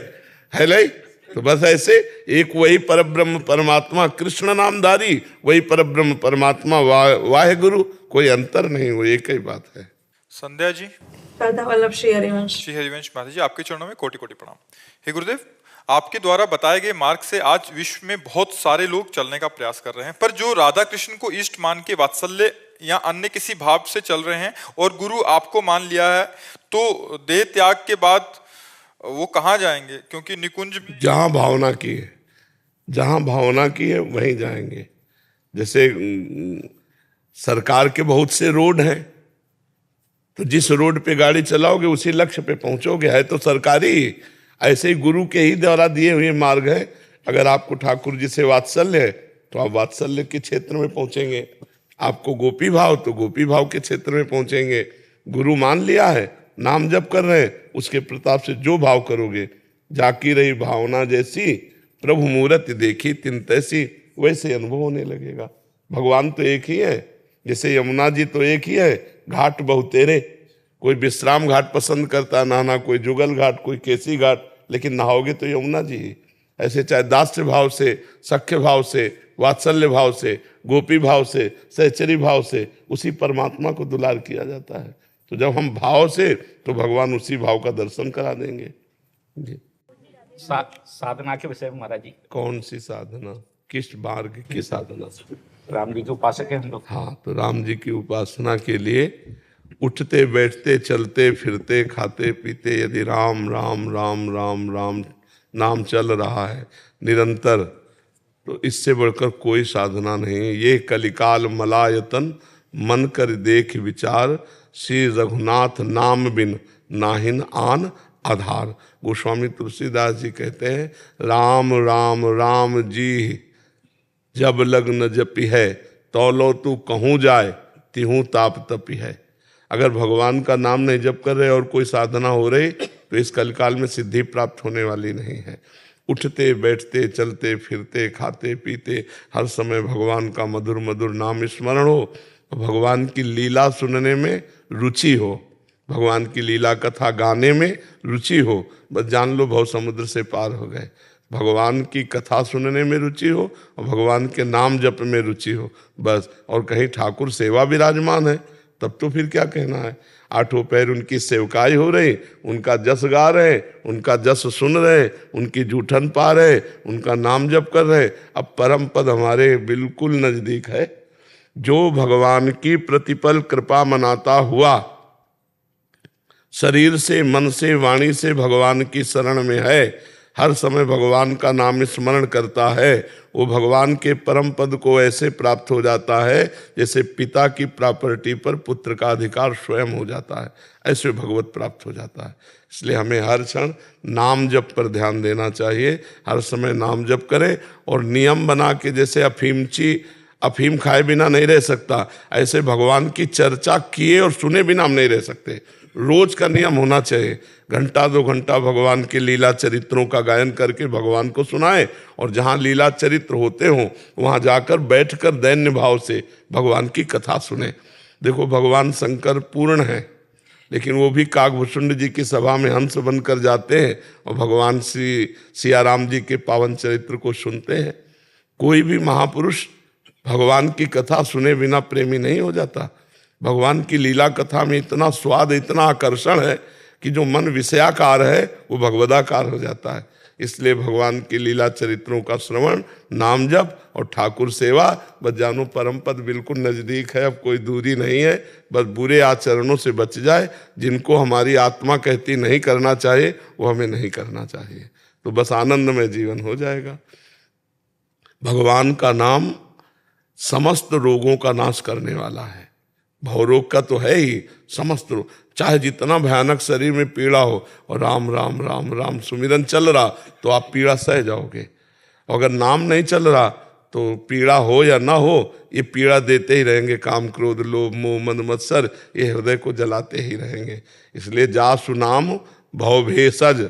नहीं? तो बस ऐसे एक वही परब्रह्म परमात्मा कृष्ण नामधारी, वही परब्रह्म परमात्मा वाहिगुरु, कोई अंतर नहीं, वो एक ही बात है।
संध्या जी।
राधा वल्लभ श्री हरिवंश।
श्री हरिवंश महाराज जी आपके चरणों में कोटि कोटि प्रणाम। हे गुरुदेव, आपके द्वारा बताए गए मार्ग से आज विश्व में बहुत सारे लोग चलने का प्रयास कर रहे हैं, पर जो राधा कृष्ण को इष्ट मान के वात्सल्य या अन्य किसी भाव से चल रहे हैं और गुरु आपको मान लिया है, तो देह त्याग के बाद वो कहाँ जाएंगे? क्योंकि निकुंज
जहां भावना की है, जहां भावना की है वहीं जाएंगे। जैसे सरकार के बहुत से रोड हैं, तो जिस रोड पे गाड़ी चलाओगे उसी लक्ष्य पे पहुंचोगे, है तो सरकारी। ऐसे ही गुरु के ही द्वारा दिए हुए मार्ग है। अगर आपको ठाकुर जी से वात्सल्य है तो आप वात्सल्य के क्षेत्र में पहुंचेंगे, आपको गोपी भाव तो गोपी भाव के क्षेत्र में पहुंचेंगे। गुरु मान लिया है, नाम जप कर रहे हैं, उसके प्रताप से जो भाव करोगे, जाकी रही भावना जैसी प्रभु मूर्ति देखी तिन तैसी, वैसे अनुभव होने लगेगा। भगवान तो एक ही है, जैसे यमुना जी तो एक ही है, घाट बहुतेरे। कोई विश्राम घाट पसंद करता नहाना, कोई जुगल घाट, कोई केसी घाट, लेकिन नहाओगे तो यमुना जी ही। ऐसे चाहे दास्य भाव से, सख्य भाव से, वात्सल्य भाव से, गोपी भाव से, सहचरी भाव से उसी परमात्मा को दुलार किया जाता है। तो जब हम भाव से, तो भगवान उसी भाव का दर्शन करा देंगे जी।
साधना के विषय में महाराज जी,
कौन सी साधना, किस मार्ग की साधना?
राम जी के उपासक हैं हम लोग।
हाँ, तो राम जी की उपासना के लिए उठते बैठते चलते फिरते खाते पीते यदि राम राम राम राम राम नाम चल रहा है निरंतर, तो इससे बढ़कर कोई साधना नहीं है। ये कलिकाल मलायतन मन कर देख विचार, श्री रघुनाथ नाम बिन नाहिन आन आधार। गोस्वामी तुलसीदास जी कहते हैं, राम राम राम जी जब लग्न जपी है, तौलो तू कहूँ जाए तिहूँ ताप तपी है। अगर भगवान का नाम नहीं जप कर रहे और कोई साधना हो रही, तो इस कलकाल में सिद्धि प्राप्त होने वाली नहीं है। उठते बैठते चलते फिरते खाते पीते हर समय भगवान का मधुर मधुर नाम स्मरण हो, भगवान की लीला सुनने में रुचि हो, भगवान की लीला कथा गाने में रुचि हो, बस जान लो भव समुद्र से पार हो गए। भगवान की कथा सुनने में रुचि हो और भगवान के नाम जप में रुचि हो बस। और कहीं ठाकुर सेवा विराजमान है, तब तो फिर क्या कहना है। आठों पैर उनकी सेवकाई हो रही, उनका जस गा रहे, उनका जस सुन रहे, उनकी जूठन पा रहे, उनका नाम जप कर रहे। अब परम पद हमारे बिल्कुल नजदीक है। जो भगवान की प्रतिपल कृपा मनाता हुआ शरीर से, मन से, वाणी से भगवान की शरण में है, हर समय भगवान का नाम स्मरण करता है, वो भगवान के परम पद को ऐसे प्राप्त हो जाता है जैसे पिता की प्रॉपर्टी पर पुत्र का अधिकार स्वयं हो जाता है, ऐसे भगवत प्राप्त हो जाता है। इसलिए हमें हर क्षण नाम जप पर ध्यान देना चाहिए, हर समय नाम जप करें। और नियम बना के, जैसे अफीम खाए बिना नहीं रह सकता, ऐसे भगवान की चर्चा किए और सुने बिना हम नहीं रह सकते। रोज का नियम होना चाहिए, घंटा 2 घंटा भगवान के लीला चरित्रों का गायन करके भगवान को सुनाए, और जहाँ लीला चरित्र होते हों वहाँ जाकर बैठकर दैन्य भाव से भगवान की कथा सुने। देखो, भगवान शंकर पूर्ण है, लेकिन वो भी काकभूषुंड जी की सभा में हंस बनकर जाते हैं और भगवान श्री सियाराम जी के पावन चरित्र को सुनते हैं। कोई भी महापुरुष भगवान की कथा सुने बिना प्रेमी नहीं हो जाता। भगवान की लीला कथा में इतना स्वाद, इतना आकर्षण है कि जो मन विषयाकार है वो भगवदाकार हो जाता है। इसलिए भगवान की लीला चरित्रों का श्रवण, नाम जप और ठाकुर सेवा, बस जानो परम पद बिल्कुल नजदीक है, अब कोई दूरी नहीं है। बस बुरे आचरणों से बच जाए, जिनको हमारी आत्मा कहती नहीं करना चाहिए वो हमें नहीं करना चाहिए, तो बस आनंदमय जीवन हो जाएगा। भगवान का नाम समस्त रोगों का नाश करने वाला है। भवरोग का तो है ही, समस्त रोग, चाहे जितना भयानक शरीर में पीड़ा हो, और राम राम राम राम सुमिरन चल रहा तो आप पीड़ा सह जाओगे। अगर नाम नहीं चल रहा तो पीड़ा हो या ना हो, ये पीड़ा देते ही रहेंगे। काम क्रोध लोभ मोह मद मत्सर ये हृदय को जलाते ही रहेंगे। इसलिए जासु नाम भव भेषज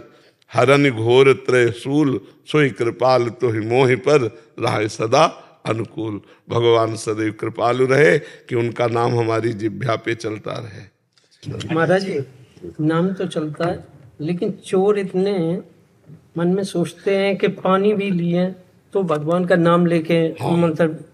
हरन घोर त्रयशूल, सोई कृपाल तो ही मोहि पर राय सदा अनुकूल। भगवान सदैव कृपालु रहे कि उनका नाम हमारी जिह्वा पे चलता रहे।
महाराज जी, नाम तो चलता है, लेकिन चोर इतने मन में सोचते हैं कि पानी भी लिए तो भगवान का नाम लेके मतलब,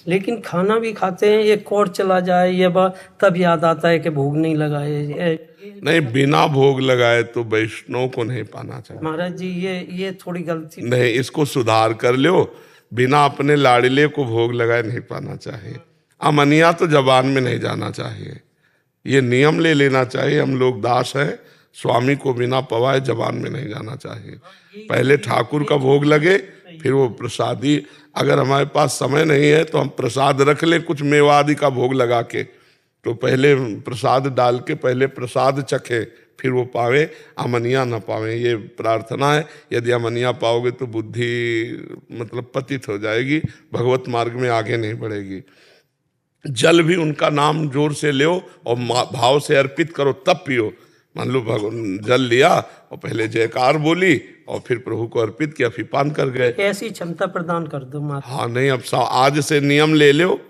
लेकिन खाना भी खाते हैं, ये कोर चला जाए ये बात, तब याद आता है कि भोग नहीं लगाए।
नहीं, बिना भोग लगाए तो वैष्णव को नहीं पाना चाहिए।
महाराज जी, ये थोड़ी गलती
नहीं, इसको सुधार कर लो। बिना अपने लाड़ले को भोग लगाए नहीं पाना चाहिए। अमनिया तो जबान में नहीं जाना चाहिए, ये नियम ले लेना चाहिए। हम लोग दास हैं, स्वामी को बिना पवाए जबान में नहीं जाना चाहिए। पहले ठाकुर का भोग लगे, फिर वो प्रसादी। अगर हमारे पास समय नहीं है तो हम प्रसाद रख लें कुछ मेवा आदि का भोग लगा के, तो पहले प्रसाद डाल के पहले प्रसाद चखे, फिर वो पावे, अमनिया न पावे। ये प्रार्थना है। यदि अमनिया पाओगे तो बुद्धि मतलब पतित हो जाएगी, भगवत मार्ग में आगे नहीं बढ़ेगी। जल भी उनका नाम जोर से लो और भाव से अर्पित करो, तब पियो। मान लो जल लिया और पहले जयकार बोली और फिर प्रभु को अर्पित किया, फिर पान कर गए।
ऐसी क्षमता प्रदान कर दो माता।
हाँ नहीं, अब आज से नियम ले लो,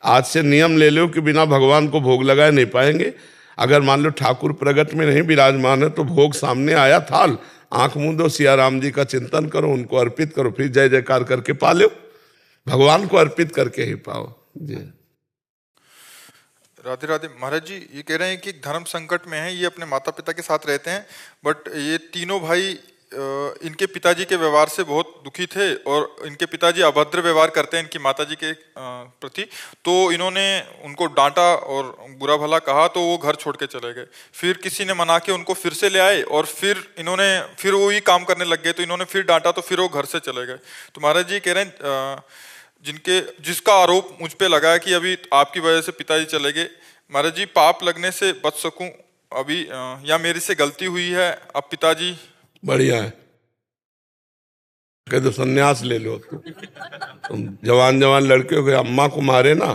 आज से नियम ले लो कि बिना भगवान को भोग लगाए नहीं पाएंगे। अगर मान लो ठाकुर प्रगट में नहीं विराजमान है तो भोग सामने आया, थाल, आंख मूंद दो, सिया राम जी का चिंतन करो, उनको अर्पित करो, फिर जय जयकार करके पा लो। भगवान को अर्पित करके ही पाओ जी।
राधे राधे। महाराज जी ये कह रहे हैं कि धर्म संकट में है, ये अपने माता पिता के साथ रहते हैं, बट ये तीनों भाई इनके पिताजी के व्यवहार से बहुत दुखी थे और इनके पिताजी अभद्र व्यवहार करते हैं इनकी माताजी के प्रति, तो इन्होंने उनको डांटा और बुरा भला कहा, तो वो घर छोड़ के चले गए। फिर किसी ने मना के उनको फिर से ले आए और फिर इन्होंने फिर वही काम करने लग गए, तो इन्होंने फिर डांटा, तो फिर वो घर से चले गए। तो महाराज जी कह रहे हैं जिसका आरोप मुझ पे लगा है कि अभी आपकी वजह से पिताजी चले गए, महाराज जी पाप लगने से बच सकूं अभी, या मेरे से गलती हुई है, अब पिताजी
बढ़िया है, कह दो संन्यास ले लो। तुम जवान जवान लड़के हो गए, अम्मा को मारे ना,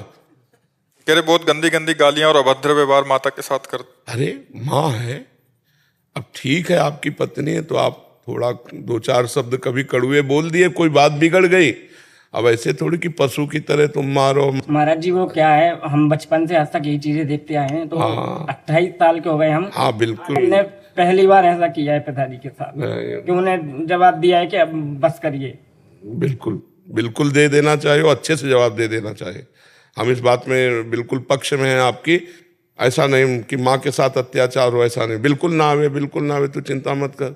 कह रहे बहुत गंदी गंदी गालियां और अभद्र व्यवहार माता के साथ कर।
अरे माँ है, अब ठीक है आपकी पत्नी है तो आप थोड़ा दो चार शब्द कभी कड़ुए बोल दिए, कोई बात बिगड़ गई। अब ऐसे थोड़ी कि पशु की तरह तुम मारो।
महाराज जी वो क्या है, हम बचपन से आज तक यही चीजें देखते आए हैं, तो 28 साल के हो गए हम।
हाँ बिल्कुल,
हमने पहली बार ऐसा किया है पिताजी के साथ कि उन्हें जवाब दिया है कि अब बस करिए।
बिल्कुल बिल्कुल दे देना चाहिए, अच्छे से जवाब दे देना चाहिए। हम इस बात में बिल्कुल पक्ष में हैं आपकी। ऐसा नहीं कि माँ के साथ अत्याचार हो, ऐसा नहीं, बिल्कुल ना आवे, बिल्कुल ना आवे, तो चिंता मत कर।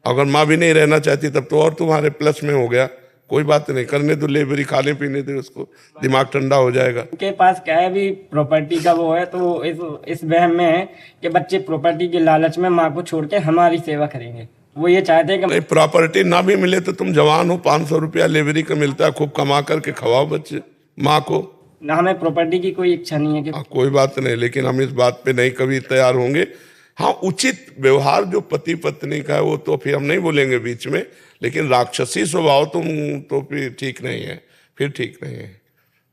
अगर माँ भी नहीं रहना चाहती तब तो और तुम्हारे प्लस में हो गया, कोई बात नहीं, करने दो, लेबरी खाने पीने दे उसको, दिमाग ठंडा हो जाएगा।
उनके पास क्या है भी प्रॉपर्टी का वो है, तो इस वहम में है कि बच्चे प्रॉपर्टी के लालच में माँ को छोड़ के हमारी सेवा करेंगे। वो ये चाहते हैं कि
नहीं, प्रॉपर्टी ना भी मिले तो तुम जवान हो, 500 रुपया लेबरी का मिलता है, खूब कमा करके खवाओ बच्चे माँ को।
ना, हमें प्रॉपर्टी की कोई इच्छा नहीं है कि
कोई बात नहीं, लेकिन हम इस बात पे नहीं कभी तैयार होंगे। हाँ, उचित व्यवहार जो पति पत्नी का है वो तो फिर हम नहीं बोलेंगे बीच में, लेकिन राक्षसी स्वभाव तुम तो फिर ठीक नहीं है, फिर ठीक नहीं है।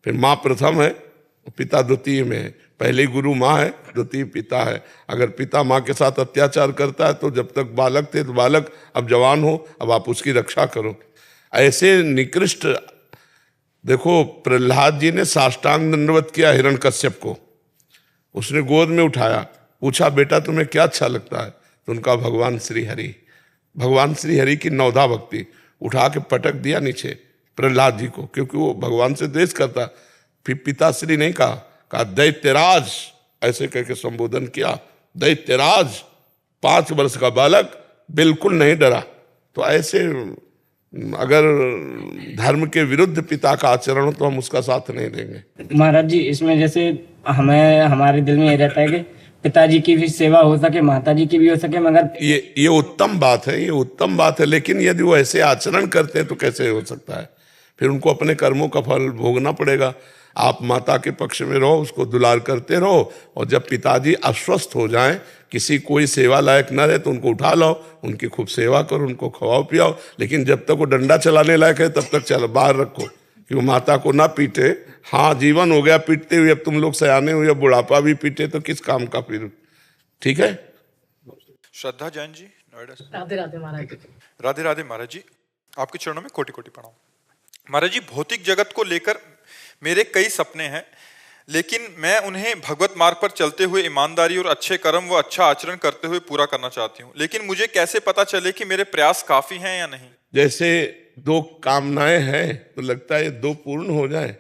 फिर माँ प्रथम है, पिता द्वितीय में है। पहले गुरु माँ है, द्वितीय पिता है। अगर पिता माँ के साथ अत्याचार करता है तो जब तक बालक थे तो बालक, अब जवान हो, अब आप उसकी रक्षा करो। ऐसे निकृष्ट, देखो प्रहलाद जी ने साष्टांग दंडवत किया हिरण्यकश्यप को, उसने गोद में उठाया, पूछा बेटा तुम्हें क्या अच्छा लगता है, तो उनका भगवान श्री हरि, भगवान श्री हरि की नवधा भक्ति, उठा के पटक दिया नीचे प्रहलाद जी को, क्योंकि वो भगवान से द्वेष करता। फिर पिताश्री नहीं कहा दैत्यराज, ऐसे करके संबोधन किया, दैत्यराज, 5 वर्ष का बालक, बिल्कुल नहीं डरा। तो ऐसे अगर धर्म के विरुद्ध पिता का आचरण हो तो हम उसका साथ नहीं देंगे।
महाराज जी इसमें जैसे हमें, हमारे दिल में ये रहता है कि पिताजी की भी सेवा हो सके, माताजी की भी हो सके, मगर
ये उत्तम बात है, ये उत्तम बात है, लेकिन यदि वो ऐसे आचरण करते हैं तो कैसे हो सकता है? फिर उनको अपने कर्मों का फल भोगना पड़ेगा। आप माता के पक्ष में रहो, उसको दुलार करते रहो, और जब पिताजी अस्वस्थ हो जाएं, किसी कोई सेवा लायक न रहे तो उनको उठा लाओ, उनकी खूब सेवा करो, उनको खवाओ पियाओ, लेकिन जब तक वो डंडा चलाने लायक है तब तक चलो बाहर रखो, कि वो माता को ना पीटे। हाँ, जीवन हो गया पीटते हुए, अब तुम लोग सयाने हुए, बुढ़ापा भी पीटे तो किस काम का फिर? ठीक है।
श्रद्धा जैन जी, नोएडा से।
राधे राधे महाराज जी।
राधे राधे महाराज जी, आपके चरणों में कोटि कोटि प्रणाम। महाराज जी, भौतिक जगत को लेकर मेरे कई सपने हैं, लेकिन मैं उन्हें भगवत मार्ग पर चलते हुए ईमानदारी और अच्छे कर्म व अच्छा आचरण करते हुए पूरा करना चाहती हूँ। लेकिन मुझे कैसे पता चले कि मेरे प्रयास काफी हैं या नहीं?
जैसे 2 कामनाएं हैं तो लगता है 2 पूर्ण हो जाए,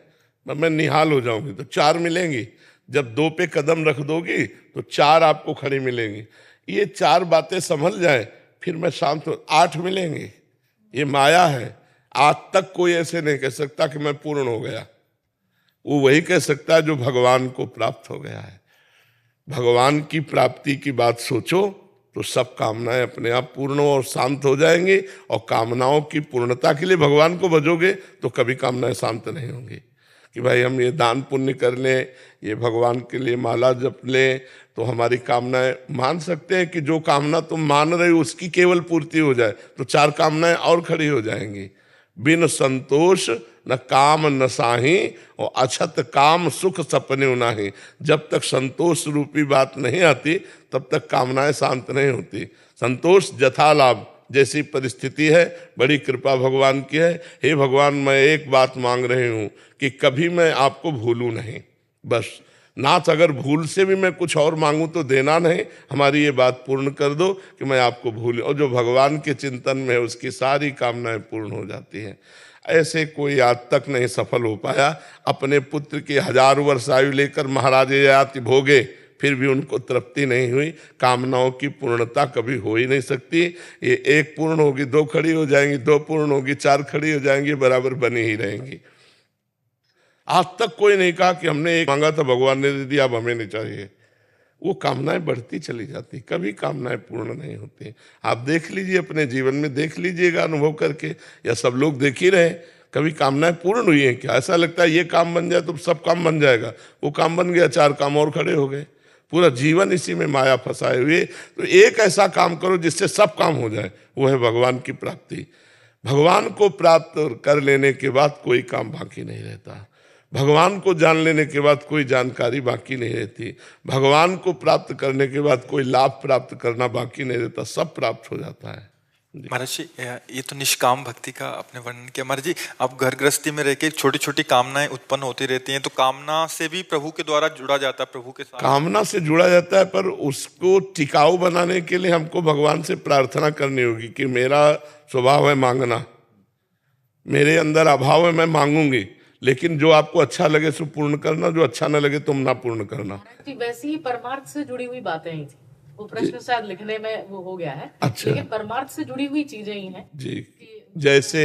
मैं निहाल हो जाऊंगी तो 4 मिलेंगी। जब 2 पे कदम रख दोगी तो 4 आपको खड़ी मिलेंगी। ये 4 बातें संभल जाए फिर मैं शांत हो, 8 मिलेंगी। ये माया है। आज तक कोई ऐसे नहीं कह सकता कि मैं पूर्ण हो गया। वो वही कह सकता है जो भगवान को प्राप्त हो गया है। भगवान की प्राप्ति की बात सोचो तो सब कामनाएं अपने आप पूर्ण और शांत हो जाएंगी, और कामनाओं की पूर्णता के लिए भगवान को भजोगे तो कभी कामनाएं शांत नहीं होंगी। कि भाई हम ये दान पुण्य कर लें, ये भगवान के लिए माला जप लें, तो हमारी कामनाएं, मान सकते हैं कि जो कामना तुम मान रहे हो उसकी केवल पूर्ति हो जाए तो 4 कामनाएं और खड़ी हो जाएंगी। बिन संतोष न काम न साही, और अछत काम सुख सपने नाही। जब तक संतोष रूपी बात नहीं आती तब तक कामनाएं शांत नहीं होती। संतोष जथा लाभ, जैसी परिस्थिति है, बड़ी कृपा भगवान की है। हे भगवान, मैं एक बात मांग रही हूँ कि कभी मैं आपको भूलूं नहीं, बस। नाथ, अगर भूल से भी मैं कुछ और मांगूं तो देना नहीं, हमारी ये बात पूर्ण कर दो कि मैं आपको भूलूं। और जो भगवान के चिंतन में है उसकी सारी कामनाएं पूर्ण हो जाती हैं। ऐसे कोई आज तक नहीं सफल हो पाया। अपने पुत्र की 1000 वर्ष आयु लेकर महाराज ययाति भोगे, फिर भी उनको तृप्ति नहीं हुई। कामनाओं की पूर्णता कभी हो ही नहीं सकती। ये 1 पूर्ण होगी 2 खड़ी हो जाएंगी, 2 पूर्ण होगी 4 खड़ी हो जाएंगी, बराबर बनी ही रहेंगी। आज तक कोई नहीं कहा कि हमने एक मांगा था भगवान ने दे दिया, अब हमें नहीं चाहिए। वो कामनाएं बढ़ती चली जाती, कभी कामनाएं पूर्ण नहीं होती। आप देख लीजिए, अपने जीवन में देख लीजिएगा अनुभव करके, या सब लोग देख ही रहे, कभी कामनाएं पूर्ण हुई हैं क्या? ऐसा लगता है ये काम बन जाए तो सब काम बन जाएगा, वो काम बन गया 4 काम और खड़े हो गए। पूरा जीवन इसी में माया फंसाए हुए। तो एक ऐसा काम करो जिससे सब काम हो जाए, वो है भगवान की प्राप्ति। भगवान को प्राप्त कर लेने के बाद कोई काम बाकी नहीं रहता। भगवान को जान लेने के बाद कोई जानकारी बाकी नहीं रहती। भगवान को प्राप्त करने के बाद कोई लाभ प्राप्त करना बाकी नहीं रहता, सब प्राप्त हो जाता है।
महाराज जी, ये तो निष्काम भक्ति का आपने वर्णन किया। महाराज जी, आप घर गृहस्थी में रह के छोटी छोटी कामनाएं उत्पन्न होती रहती हैं, तो कामना से भी प्रभु के द्वारा जुड़ा जाता है, प्रभु के साथ
कामना से जुड़ा जाता है। पर उसको टिकाऊ बनाने के लिए हमको भगवान से प्रार्थना करनी होगी कि मेरा स्वभाव है मांगना, मेरे अंदर अभाव है, मैं मांगूंगी, लेकिन जो आपको अच्छा लगे सो पूर्ण करना, जो अच्छा न लगे तुम ना पूर्ण करना।
वैसे ही परमार्थ से जुड़ी हुई बातें ही थी, वो प्रश्न शायद लिखने में वो हो गया है।
अच्छा।
लेकिन परमार्थ से जुड़ी हुई चीजें ही हैं
जी। जैसे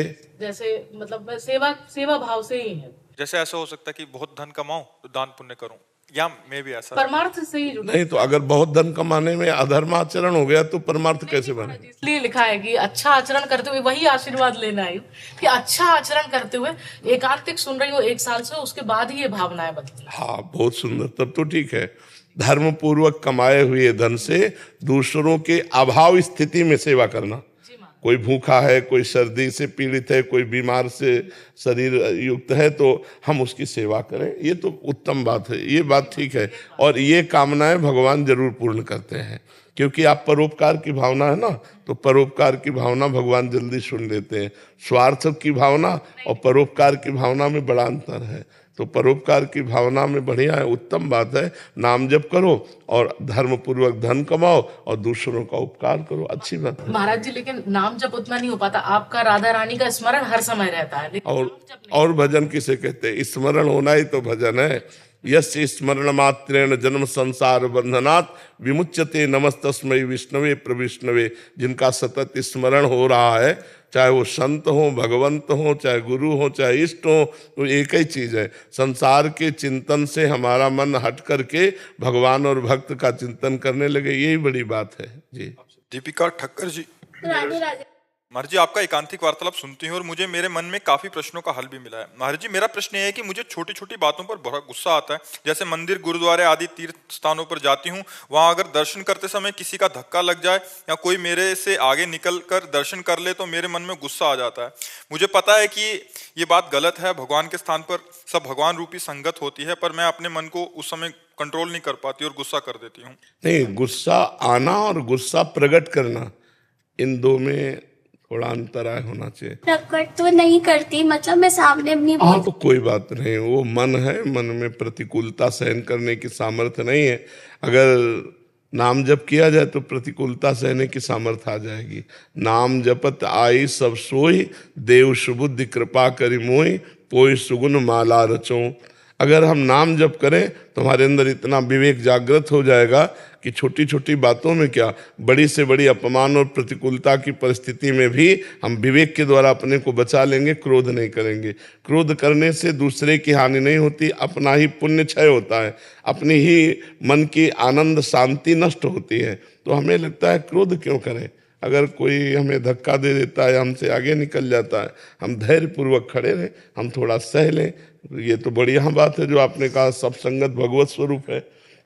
मतलब सेवा भाव से ही है।
जैसे ऐसा हो सकता है कि बहुत धन कमाऊं तो दान पुण्य करूं, या मैं भी ऐसा
परमार्थ से ही जुड़ा
नहीं। तो अगर बहुत धन कमाने में अधर्माचरण हो गया तो परमार्थ कैसे बने?
इसलिए लिखा है कि अच्छा आचरण करते हुए, वही आशीर्वाद लेना है कि अच्छा आचरण करते हुए एकांतिक सुन रही हो 1 साल से, उसके बाद ही ये भावनाएं बदली।
हाँ, बहुत सुंदर, तब तो ठीक है। धर्म पूर्वक कमाए हुए धन से दूसरों के अभाव स्थिति में सेवा करना। कोई भूखा है, कोई सर्दी से पीड़ित है, कोई बीमार से शरीर युक्त है, तो हम उसकी सेवा करें, ये तो उत्तम बात है, ये बात ठीक है। और ये कामनाएं भगवान जरूर पूर्ण करते हैं, क्योंकि आप परोपकार की भावना है ना, तो परोपकार की भावना भगवान जल्दी सुन लेते हैं। स्वार्थ की भावना और परोपकार की भावना में बड़ा अंतर है। तो परोपकार की भावना में बढ़िया है, उत्तम बात है। नाम जप करो और धर्म पूर्वक धन कमाओ और दूसरों का उपकार करो, अच्छी बात है।
महाराज जी, लेकिन नाम जप उतना नहीं हो पाता, आपका राधा रानी का स्मरण हर समय रहता है।
और भजन किसे कहते हैं? स्मरण होना ही तो भजन है। यस्य स्मरण मात्रेण जन्म संसार बंधनात् विमुच्यते नमस्तस्मै विष्णवे प्रविष्णवे। जिनका सतत स्मरण हो रहा है, चाहे वो संत हो, भगवंत हो, चाहे गुरु हो, चाहे इष्ट हो, तो एक ही चीज है। संसार के चिंतन से हमारा मन हट करके भगवान और भक्त का चिंतन करने लगे, यही बड़ी बात है जी।
दीपिका ठक्कर जी, महाराज जी, आपका एकांतिक वार्तालाप सुनती हूँ और मुझे मेरे मन में काफी प्रश्नों का हल भी मिला है। महाराज जी, मेरा प्रश्न ये है कि मुझे छोटी छोटी बातों पर बहुत गुस्सा आता है। जैसे मंदिर, गुरुद्वारे आदि तीर्थ स्थानों पर जाती हूँ, वहां अगर दर्शन करते समय किसी का धक्का लग जाए या कोई मेरे से आगे निकल कर दर्शन कर ले तो मेरे मन में गुस्सा आ जाता है। मुझे पता है कि ये बात गलत है, भगवान के स्थान पर सब भगवान रूपी संगत होती है, पर मैं अपने मन को उस समय कंट्रोल नहीं कर पाती और गुस्सा कर देती हूँ।
नहीं, गुस्सा आना और गुस्सा प्रकट करना, इन दो में थोड़ा अंतराय होना चाहिए।
प्रकट तो नहीं करती, मतलब मैं सामने नहीं बोलती।
तो कोई बात नहीं, वो मन है, मन में प्रतिकूलता सहन करने की सामर्थ्य नहीं है। अगर नाम जप किया जाए तो प्रतिकूलता सहने की सामर्थ्य आ जाएगी। नाम जपत आई सब सोई, देव सुबुद्धि कृपा करि मोई, पोई सुगुन माला रचो। अगर हम नाम जप करें तो हमारे अंदर इतना विवेक जागृत हो जाएगा कि छोटी छोटी बातों में क्या, बड़ी से बड़ी अपमान और प्रतिकूलता की परिस्थिति में भी हम विवेक के द्वारा अपने को बचा लेंगे, क्रोध नहीं करेंगे। क्रोध करने से दूसरे की हानि नहीं होती, अपना ही पुण्य क्षय होता है, अपनी ही मन की आनंद शांति नष्ट होती है। तो हमें लगता है क्रोध क्यों करें, अगर कोई हमें धक्का दे देता है, हमसे आगे निकल जाता है, हम धैर्यपूर्वक खड़े रहें, हम थोड़ा सह लें। ये तो बढ़िया बात है जो आपने कहा, सब संगत भगवत स्वरूप है।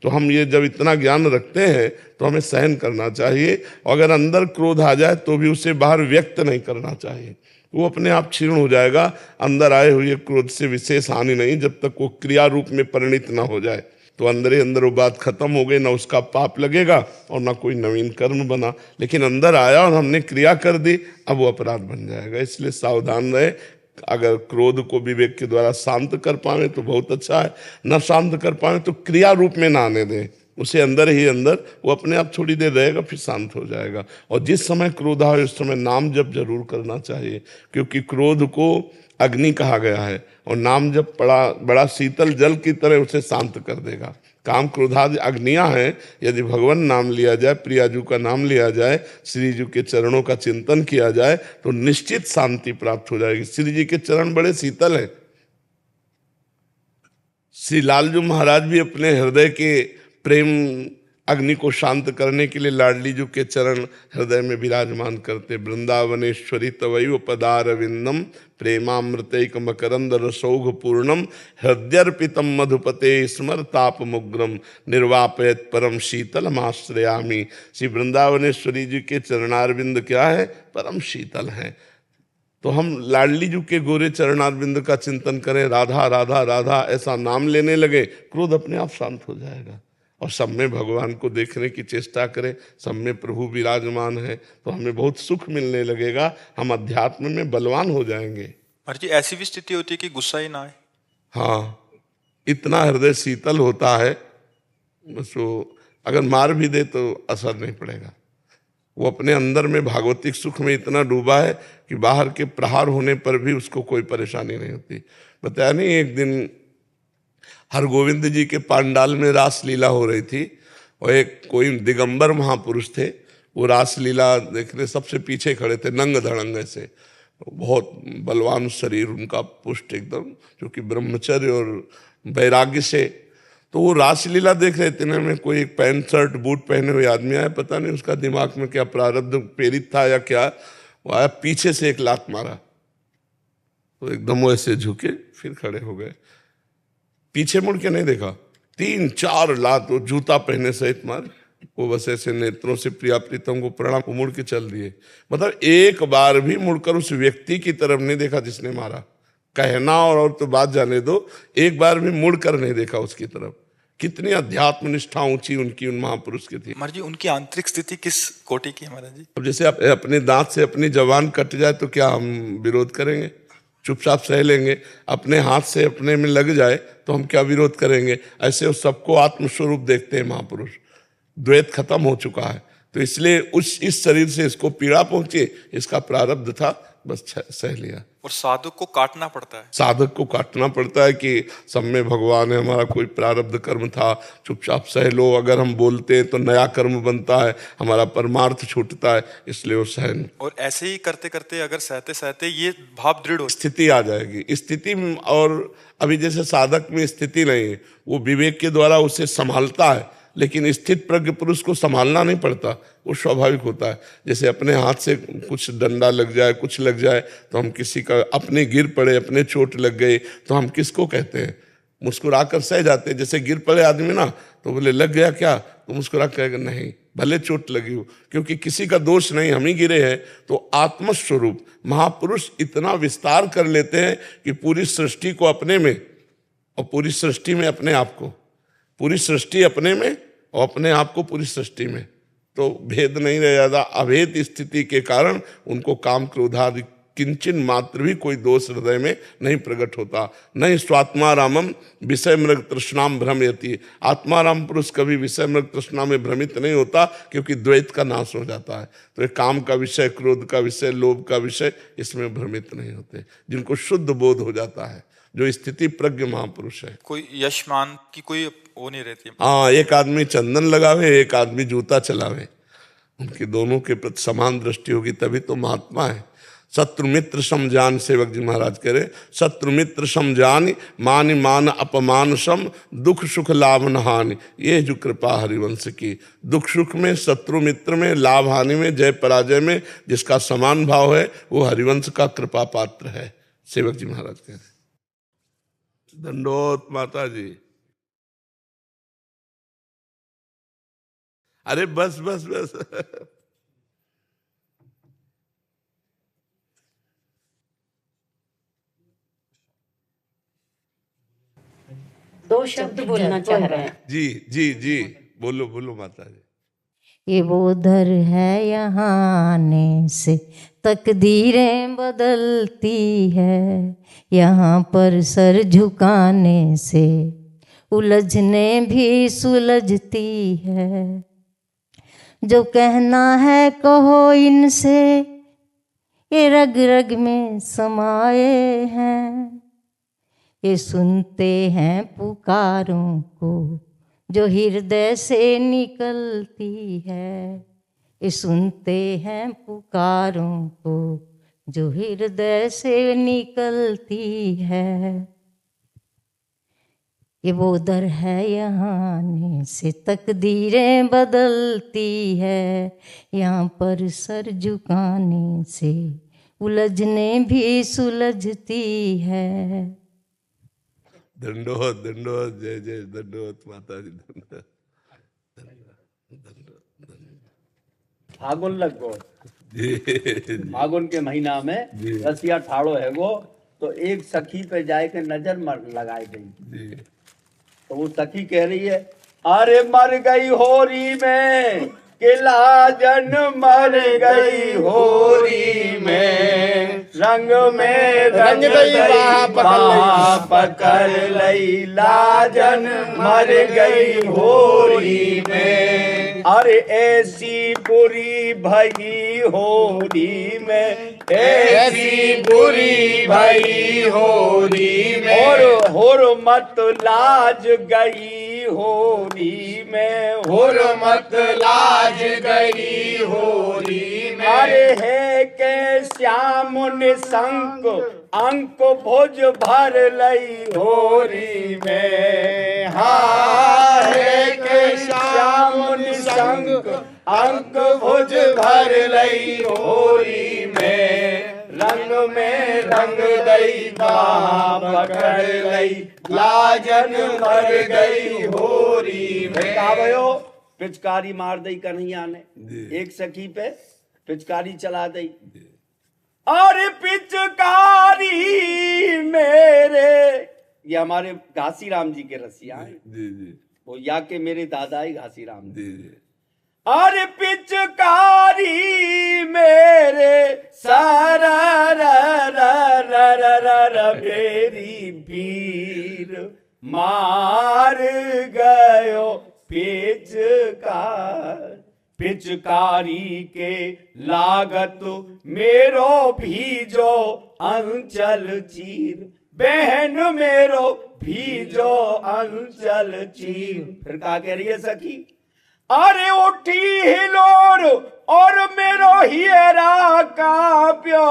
तो हम ये जब इतना ज्ञान रखते हैं तो हमें सहन करना चाहिए, और अगर अंदर क्रोध आ जाए तो भी उसे बाहर व्यक्त नहीं करना चाहिए, वो अपने आप क्षीण हो जाएगा। अंदर आए हुए क्रोध से विशेष हानि नहीं, जब तक वो क्रिया रूप में परिणित ना हो जाए। तो अंदर ही अंदर वो बात खत्म हो गई, ना उसका पाप लगेगा और ना कोई नवीन कर्म बना। लेकिन अंदर आया और हमने क्रिया कर दी, अब वो अपराध बन जाएगा। इसलिए सावधान रहे। अगर क्रोध को विवेक के द्वारा शांत कर पाए तो बहुत अच्छा है, न शांत कर पाए तो क्रिया रूप में ना आने दें, उसे अंदर ही अंदर वो अपने आप थोड़ी देर रहेगा, फिर शांत हो जाएगा। और जिस समय क्रोध आए उस समय नाम जप जरूर करना चाहिए, क्योंकि क्रोध को अग्नि कहा गया है और नाम जप बड़ा शीतल जल की तरह उसे शांत कर देगा। काम क्रोधादि अग्नियां हैं, यदि भगवान नाम लिया जाए, प्रियाजू का नाम लिया जाए, श्री जी के चरणों का चिंतन किया जाए तो निश्चित शांति प्राप्त हो जाएगी। श्री जी के चरण बड़े शीतल हैं। श्री लालजू महाराज भी अपने हृदय के प्रेम अग्नि को शांत करने के लिए लाडली जी के चरण हृदय में विराजमान करते। वृंदावनेश्वरी तवैव पदारविंदम प्रेमामृतैक मकरंद रसौघ पूर्णम हृदयर्पितम मधुपते स्मरतापमुग्रम निर्वापयत परम शीतलमाश्रयामि। श्री वृंदावनेश्वरी जी के चरणारविंद क्या है, परम शीतल हैं। तो हम लाडली जी के गोरे चरणारविंद का चिंतन करें, राधा राधा राधा ऐसा नाम लेने लगे, क्रोध अपने आप शांत हो जाएगा। और सब में भगवान को देखने की चेष्टा करें, सब में प्रभु विराजमान है, तो हमें बहुत सुख मिलने लगेगा, हम अध्यात्म में बलवान हो जाएंगे।
महाराज जी, ऐसी भी स्थिति होती है कि गुस्सा ही ना आए?
हाँ, इतना हृदय शीतल होता है, बस वो अगर मार भी दे तो असर नहीं पड़ेगा। वो अपने अंदर में भागवतिक सुख में इतना डूबा है कि बाहर के प्रहार होने पर भी उसको कोई परेशानी नहीं होती। बताया नहीं, एक दिन हरगोविंद जी के पांडाल में रासलीला हो रही थी और एक कोई दिगंबर महापुरुष थे, वो रासलीला देखने सबसे पीछे खड़े थे, नंग धड़ंग ऐसे, बहुत बलवान शरीर उनका, पुष्ट एकदम, जो कि ब्रह्मचर्य और वैराग्य से। तो वो रासलीला देख रहे थे, में कोई एक पैंट शर्ट बूट पहने हुए आदमी आया, पता नहीं उसका दिमाग में क्या प्रारब्ध प्रेरित था या क्या, वो आया पीछे से एक लात मारा, तो एकदम वो ऐसे झुके फिर खड़े हो गए, पीछे मुड़ के नहीं देखा, 3-4 लात वो जूता पहने सहित मार, वो बस ऐसे नेत्रों से प्रिया प्रीतम को प्रणाम को मुड़ के चल दिए। मतलब एक बार भी मुड़कर उस व्यक्ति की तरफ नहीं देखा जिसने मारा। कहना और तो बात जाने दो, एक बार भी मुड़कर नहीं देखा उसकी तरफ। कितनी अध्यात्म निष्ठा ऊंची उनकी, उन महापुरुष की थी।
महाराज जी, उनकी आंतरिक स्थिति किस कोटि की है महाराज जी?
अब जैसे अपने दांत से अपनी जबान कट जाए तो क्या हम विरोध करेंगे? चुपचाप सह लेंगे। अपने हाथ से अपने में लग जाए तो हम क्या विरोध करेंगे? ऐसे वो सबको आत्मस्वरूप देखते हैं महापुरुष। द्वैत खत्म हो चुका है, तो इसलिए इस शरीर से इसको पीड़ा पहुंची, इसका प्रारब्ध था, बस सह लिया।
और साधक को काटना पड़ता है,
साधक को काटना पड़ता है कि सब में भगवान है, हमारा कोई प्रारब्ध कर्म था, चुपचाप सह लो। अगर हम बोलते हैं तो नया कर्म बनता है, हमारा परमार्थ छूटता है, इसलिए वो सहन।
और ऐसे ही करते करते अगर सहते सहते ये भाव दृढ़ हो,
स्थिति आ जाएगी। स्थिति और अभी जैसे साधक में स्थिति नहीं है, वो विवेक के द्वारा उसे संभालता है, लेकिन स्थित प्रज्ञ पुरुष को संभालना नहीं पड़ता, वो स्वाभाविक होता है। जैसे अपने हाथ से कुछ डंडा लग जाए, कुछ लग जाए, तो हम किसी का, अपने गिर पड़े, अपने चोट लग गई, तो हम किसको कहते हैं? मुस्कुराकर सह जाते हैं। जैसे गिर पड़े आदमी ना, तो बोले लग गया क्या, तो मुस्कुरा कहेगा नहीं, भले चोट लगी हो, क्योंकि किसी का दोष नहीं, हम ही गिरे हैं। तो आत्मस्वरूप महापुरुष इतना विस्तार कर लेते हैं कि पूरी सृष्टि को अपने में और पूरी सृष्टि में अपने आप को, पूरी सृष्टि अपने में और अपने आप को पूरी सृष्टि में, तो भेद नहीं रह जाता। अभेद स्थिति के कारण उनको काम क्रोधादि किंचन मात्र भी कोई दोष हृदय में नहीं प्रकट होता। नहीं स्वात्मा रामम विषय मृग तृष्णाम भ्रमयति, आत्माराम पुरुष कभी विषय मृग तृष्णा में भ्रमित नहीं होता, क्योंकि द्वैत का नाश हो जाता है। तो ये काम का विषय, क्रोध का विषय, लोभ का विषय, इसमें भ्रमित नहीं होते, जिनको शुद्ध बोध हो जाता है, जो स्थिति प्रज्ञ महापुरुष है।
कोई यशमान की कोई वो नहीं रहती।
हाँ, एक आदमी चंदन लगावे, एक आदमी जूता चलावे, उनकी दोनों के प्रति समान दृष्टि होगी, तभी तो महात्मा है। शत्रु मित्र समझान, सेवक जी महाराज कह रहे, शत्रु मित्र समझान, मान मान अपमान सम, दुख सुख लाभ न हानि, ये जो कृपा हरिवंश की। दुख सुख में, शत्रु मित्र में, लाभ हानि में, जय पराजय में जिसका समान भाव है, वो हरिवंश का कृपा पात्र है, सेवक जी महाराज कह रहे। दंडोत माता जी। अरे बस बस बस।
दो शब्द बोलना चाह रहे हैं।
जी जी जी, बोलो बोलो माता जी।
ये वो दर है यहाँ आने से तकदीरें बदलती है, यहाँ पर सर झुकाने से उलझने भी सुलझती है। जो कहना है कहो इनसे, ये रग रग में समाये हैं। ये सुनते हैं पुकारों को जो हृदय से निकलती है। ये सुनते हैं पुकारों को जो हृदय से निकलती है। ये वो दर है यहाँ आने से तकदीरें बदलती है, यहाँ पर सर झुकाने से उलझने भी सुलझती है।
दंडोत दंडोत, जय जय दंडोत माता जी, दंडोत।
फागुन लग गो, फागुन के महीना में रसिया ठाड़ो है गो, तो एक सखी पे जाए के नजर लगाई गई। तो वो सखी कह रही है, अरे मर गई होरी में के लाजन, मर गई होरी में रंग में रंग पकड़ लई लाजन, मर गई होरी में। अरे ऐसी बुरी भई होरी में, ऐसी बुरी भई होरी में। होर मत लाज गई होरी में, होर मत लाज गई होरी में। अरे है के श्याम निशंक अंक भुज भर लई होरी में। हाँ, है के श्याम निशंक अंक भुज भर लई होरी में। रंग में रंग दई पकड़ लई लाजन, मर गई होरी में। का भयो पिचकारी मार दई कन्हैया ने, एक सखी पे पिचकारी चला दई। और पिचकारी मेरे, ये हमारे घासीराम जी के रसिया हैं, वो या के मेरे दादा ही घासीराम जी। और पिचकारी मेरे सारा मेरी पीर मार गयो पिचकारी के लागत मेरो भीजो अंचल चीर, बहन मेरो भीजो अंचल चीर। फिर क्या कह रही है सखी, अरे उठी हिलोर और मेरो हियरा काप्यो,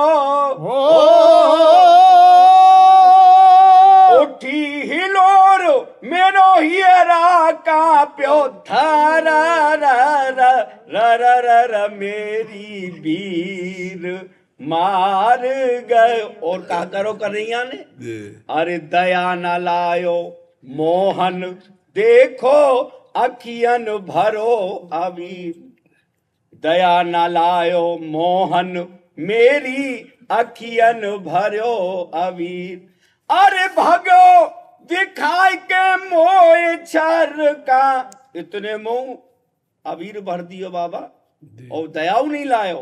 उठी हिलोर मेरो हियरा काप्यो, धरा र मेरी वीर मार गए। और क्या करो कन्हैया ने, अरे दया न लायो मोहन देखो अखियन भरो अबीर, दया न लायो मोहन मेरी अखियन भरो अबीर। अरे भगो दिखाई के मोह छर का, इतने मुंह अबीर भर दियो बाबा और दयाऊ नहीं लायो।